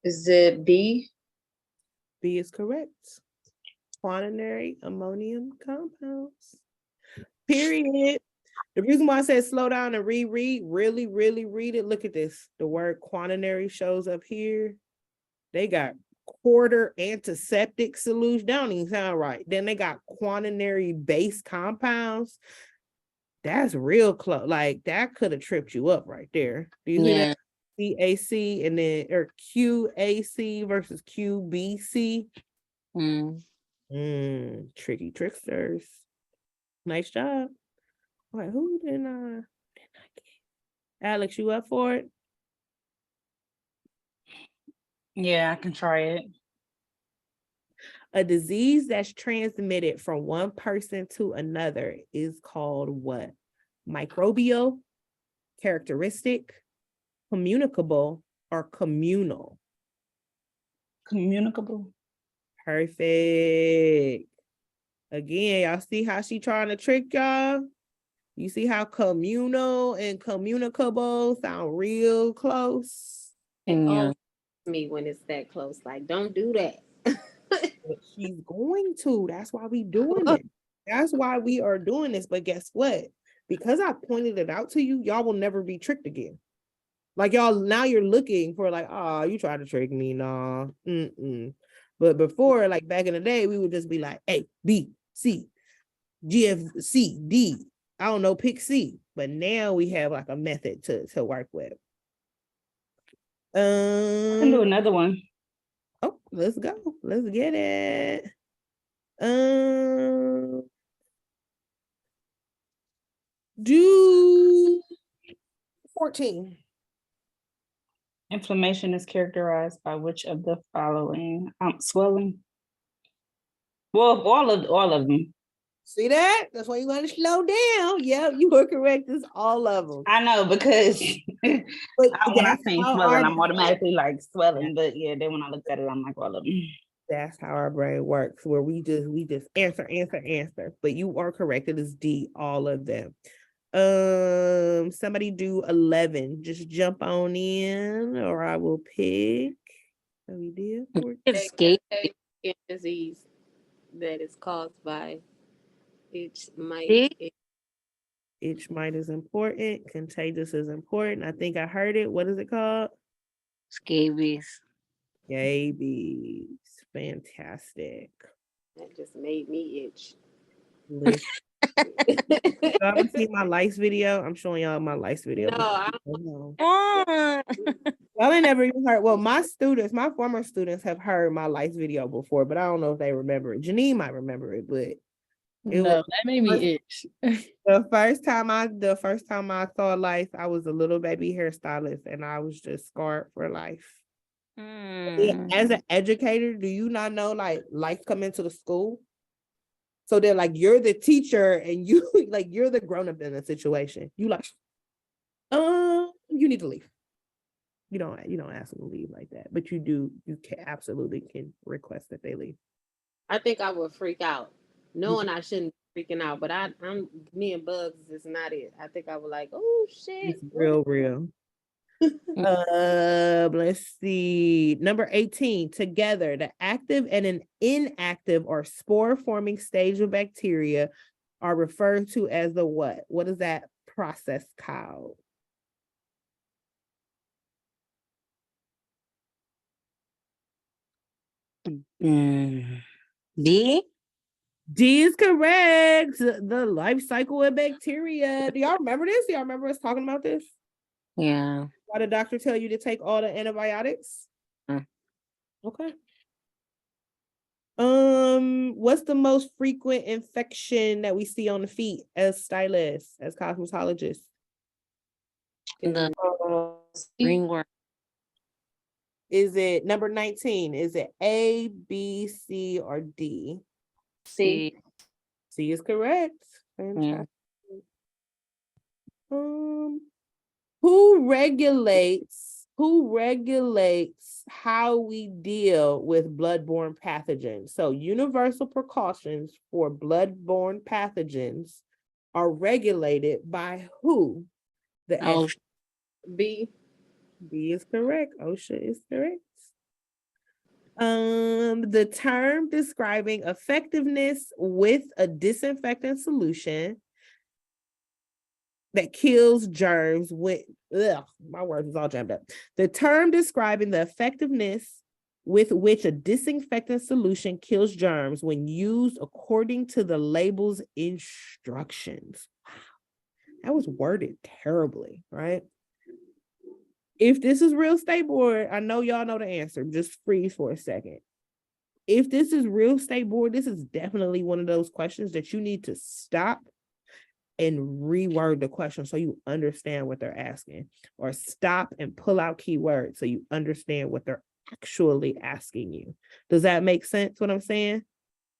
is it B? B is correct. Quaternary ammonium compounds. Period. The reason why I said slow down and really read it. Look at this. The word quaternary shows up here. They got quarter antiseptic solution. That don't even sound right. Then they got quaternary base compounds. That's real close. Like that could have tripped you up right there. Do you see that? CAC and then or QAC versus QBC. Tricky tricksters. Nice job. All right, who did I get? Alex, you up for it? Yeah, I can try it. A disease that's transmitted from one person to another is called what? Microbial, characteristic, communicable, or communal? Communicable. Perfect. Again, y'all see how she trying to trick y'all? You see how communal and communicable sound real close? Oh, me when it's that close. Like, don't do that. But she's going to. That's why we doing it. That's why we are doing this. But guess what? Because I pointed it out to you, y'all will never be tricked again. Like y'all, now you're looking for like, oh, you tried to trick me, nah. But before, like back in the day, we would just be like, A, B, C, G, F, C, D. I don't know, pick C. But now we have like a method to work with. I can do another one. Oh, let's go. Let's get it. Do 14. Inflammation is characterized by which of the following? Swelling. Well, all of them. See that? That's why you want to slow down. Yep, you were correct. It's all of them. I know, because But when I say how swelling, our I'm automatically like swelling. But yeah, then when I look at it, I'm like all of them. that's how our brain works, where we just answer. But you are correct. It is D, all of them. Somebody do 11. Just jump on in, or I will pick. So we did 14. It's skin disease that is caused by itch, mite. Itch mite is important. Contagious is important. I think I heard it. What is it called? Scabies. Scabies. Fantastic. That just made me itch. Listen. Y'all ever seen my lice video? I'm showing y'all my lice video. No, Y'all ain't never even heard. Well, my former students have heard my lice video before, but I don't know if they remember it. Janine might remember it, but that made me itch. the first time I saw lice, I was a little baby hairstylist, and I was just scarred for life. As an educator, do you not know like lice come into the school? So they're like, you're the teacher and you like you're the grown-up in the situation. You like, you need to leave. You don't ask them to leave like that, but you absolutely can request that they leave. I think I would freak out, knowing I shouldn't be freaking out, but I'm me and bugs is not it. I think I would like, oh shit. It's real. Let's see. Number 18, together, the active and an inactive or spore forming stage of bacteria are referred to as the what? What is that process called? D? D is correct. The life cycle of bacteria. Do y'all remember this? Do y'all remember us talking about this? Yeah. Why did the doctor tell you to take all the antibiotics? Okay. What's the most frequent infection that we see on the feet as stylists, as cosmetologists? The ringworm. Is it number 19? Is it A, B, C, or D? C. C is correct. Yeah. Who regulates how we deal with bloodborne pathogens? So universal precautions for bloodborne pathogens are regulated by who? B. B is correct. OSHA is correct. The term describing effectiveness with a disinfectant solution that kills germs with, my words is all jammed up. The term describing the effectiveness with which a disinfectant solution kills germs when used according to the label's instructions. Wow, that was worded terribly, right? If this is real Stateboard, I know y'all know the answer. Just freeze for a second. If this is real Stateboard, this is definitely one of those questions that you need to stop and reword the question so you understand what they're asking, or stop and pull out keywords so you understand what they're actually asking you. Does that make sense what I'm saying?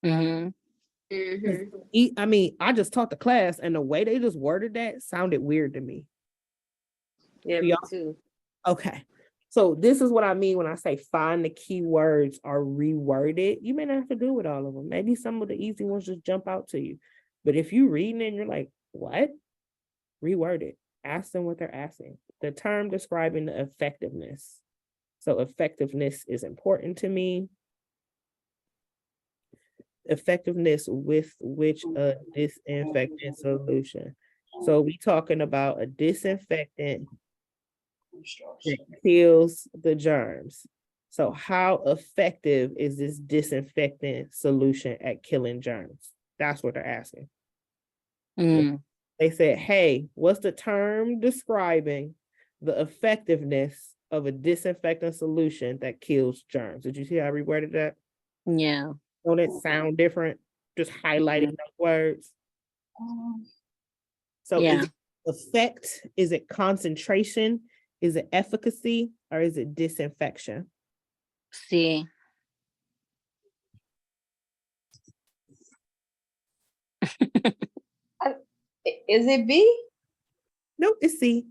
Mm-hmm. I mean, I just taught the class and the way they just worded that sounded weird to me. Yeah, me too. Okay. So this is what I mean when I say find the keywords or reword it. You may not have to do with all of them. Maybe some of the easy ones just jump out to you. But if you reading it and you're like, what? Reword it. Ask them what they're asking. The term describing the effectiveness. So effectiveness is important to me. Effectiveness with which a disinfectant solution. So we talking about a disinfectant that kills the germs. So how effective is this disinfectant solution at killing germs? That's what they're asking. They said, hey, what's the term describing the effectiveness of a disinfectant solution that kills germs? Did you see how I reworded that? Yeah. Don't it sound different? Just highlighting those words. So Yeah. is it effect? Is it concentration? Is it efficacy? Or is it disinfection? See. Is it B? Nope, it's C.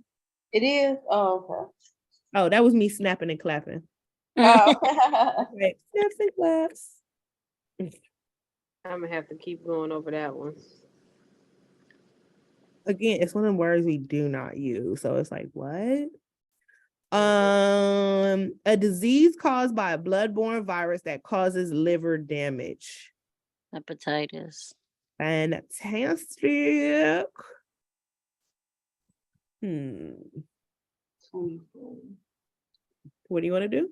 It is? Oh, okay. Oh, that was me snapping and clapping. Oh. Right. Snaps and claps. I'm gonna have to keep going over that one. Again, it's one of the words we do not use. So it's like, what? A disease caused by a bloodborne virus that causes liver damage. Hepatitis. Fantastic. What do you want to do?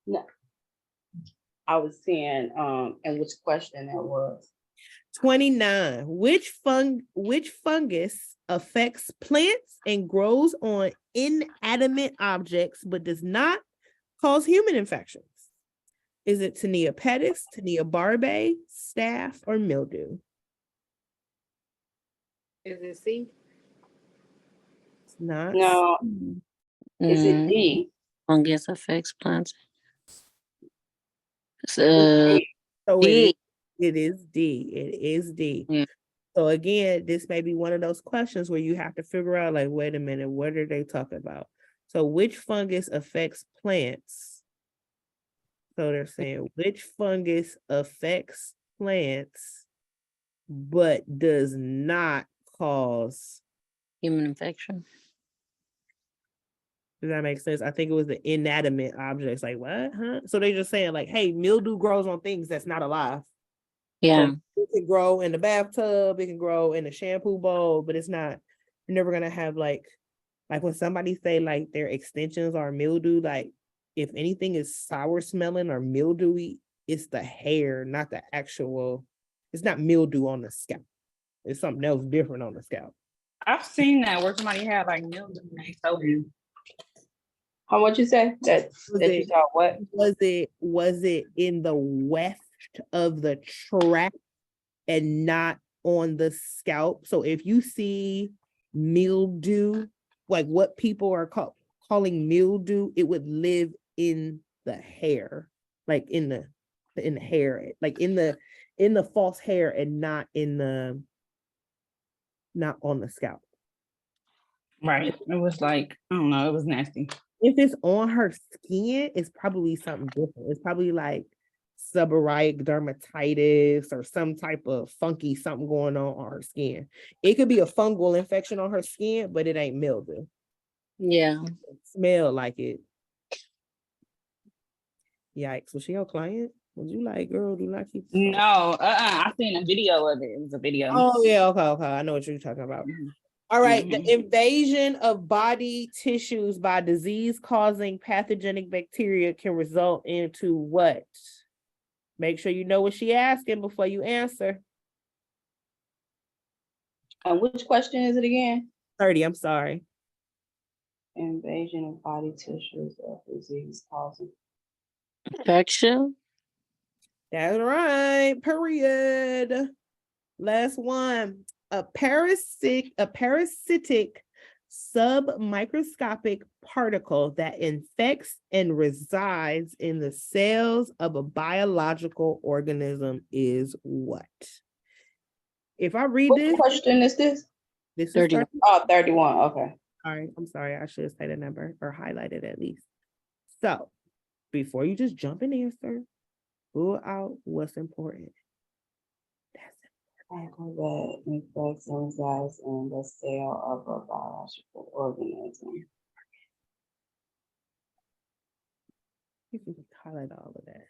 No. I was saying, and which question that was. 29. Which fungus affects plants and grows on inanimate objects but does not cause human infections? Is it Tinea pedis, Tinea barbae, staph, or mildew? Is it C? It's not. No. Is it D? Fungus affects plants. So D. it is D. It is D. Yeah. So again, this may be one of those questions where you have to figure out, like, wait a minute, what are they talking about? So which fungus affects plants? So they're saying which fungus affects plants, but does not cause Human infection. Does that make sense? I think it was the inanimate objects. Like, what? Huh? So they're just saying, like, hey, mildew grows on things that's not alive. Yeah. So it can grow in the bathtub, it can grow in the shampoo bowl, but it's not, you're never gonna have like when somebody say like their extensions are mildew, like if anything is sour smelling or mildewy, it's the hair, not the actual, it's not mildew on the scalp. It's something else different on the scalp. I've seen that where somebody had like mildew and they told you. How much you say? That you saw what? Was it in the weft of the tract and not on the scalp? So if you see mildew, like what people are calling mildew, it would live in the hair, like in the hair, like in the false hair, and not on the scalp. Right. It was like, I don't know, it was nasty. If it's on her skin, it's probably something different. It's probably like seborrheic dermatitis or some type of funky something going on her skin. It could be a fungal infection on her skin, but it ain't mildew. Yeah. It smell like it. Yikes. Was she your client? Was you like, girl, do not keep... No, I seen a video of it. It was a video. Oh, yeah, okay. I know what you're talking about. All right, the invasion of body tissues by disease-causing pathogenic bacteria can result into what? Make sure you know what she's asking before you answer. And which question is it again? 30, I'm sorry. Invasion of body tissues of disease causing infection. That's right, period. Last one. A parasitic submicroscopic particle that infects and resides in the cells of a biological organism is what? If I read What this. What question is this? This is 31. 31. Okay. All right, I'm sorry. I should have said a number or highlighted at least. So before you just jump and answer, pull out what's important. That infects and resides in the cell of a biological organism. You can highlight all of that.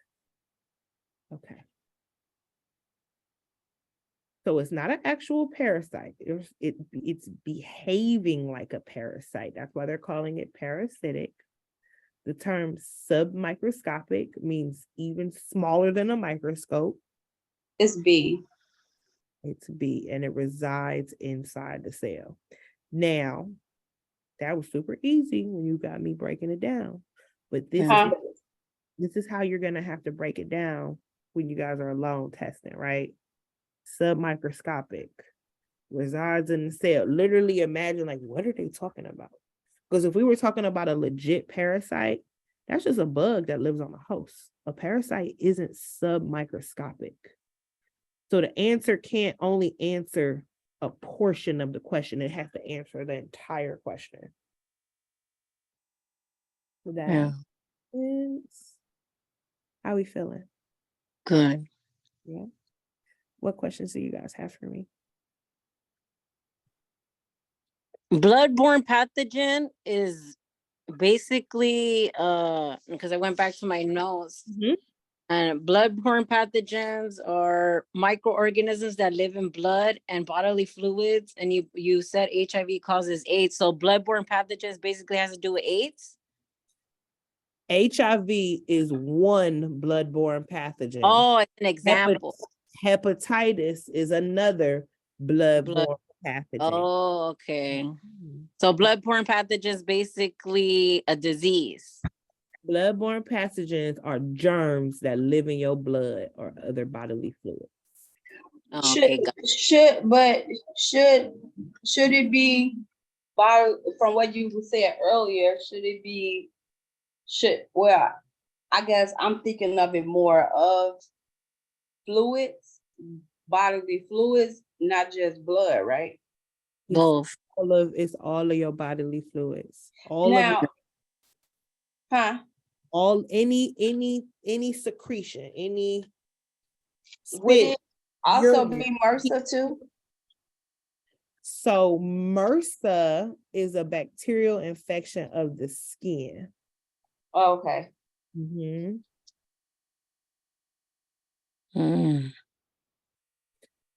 Okay. So it's not an actual parasite. It's behaving like a parasite. That's why they're calling it parasitic. The term submicroscopic means even smaller than a microscope. It's B. It's B, and it resides inside the cell. Now, that was super easy when you got me breaking it down. But this is how you're gonna have to break it down when you guys are alone testing, right? Submicroscopic, resides in the cell. Literally imagine, like, what are they talking about? Because if we were talking about a legit parasite, that's just a bug that lives on a host. A parasite isn't submicroscopic. So the answer can't only answer a portion of the question. It has to answer the entire question. So that is, how we feeling? Good. Yeah. What questions do you guys have for me? Bloodborne pathogen is basically because I went back to my notes. And bloodborne pathogens are microorganisms that live in blood and bodily fluids. And you said HIV causes AIDS. So bloodborne pathogens basically has to do with AIDS. HIV is one bloodborne pathogen. Oh, it's an example. Hepatitis is another bloodborne pathogen. Oh, okay. So bloodborne pathogens basically a disease. Bloodborne pathogens are germs that live in your blood or other bodily fluids. Okay, should it be from what you said earlier? Well, I guess I'm thinking of it more of fluids, bodily fluids, not just blood, right? Both. It's all of your bodily fluids. Any secretion, any spit. Would it also be MRSA too? So MRSA is a bacterial infection of the skin. Oh, okay.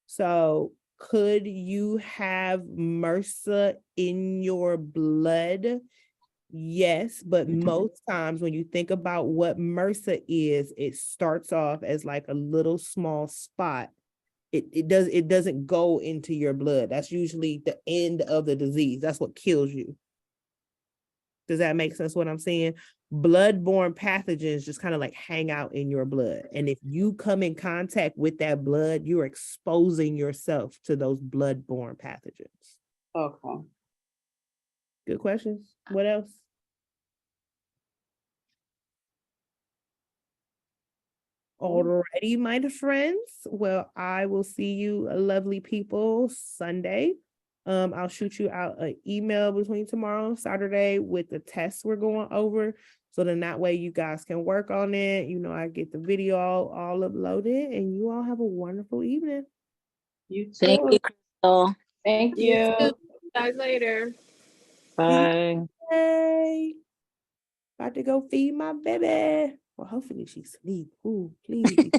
So could you have MRSA in your blood? Yes, but most times when you think about what MRSA is, it starts off as like a little small spot. It doesn't go into your blood. That's usually the end of the disease. That's what kills you. Does that make sense what I'm saying? Bloodborne pathogens just kind of like hang out in your blood. And if you come in contact with that blood, you're exposing yourself to those bloodborne pathogens. Okay. Good questions. What else? Alrighty, my friends. Well, I will see you lovely people Sunday. I'll shoot you out an email between tomorrow and Saturday with the tests we're going over. So then that way you guys can work on it. You know, I get the video all uploaded, and you all have a wonderful evening. You too. Thank you, Crystal. Thank you. You too. Guys later. Bye. Hey, about to go feed my baby. Well, hopefully she sleep. Ooh, please.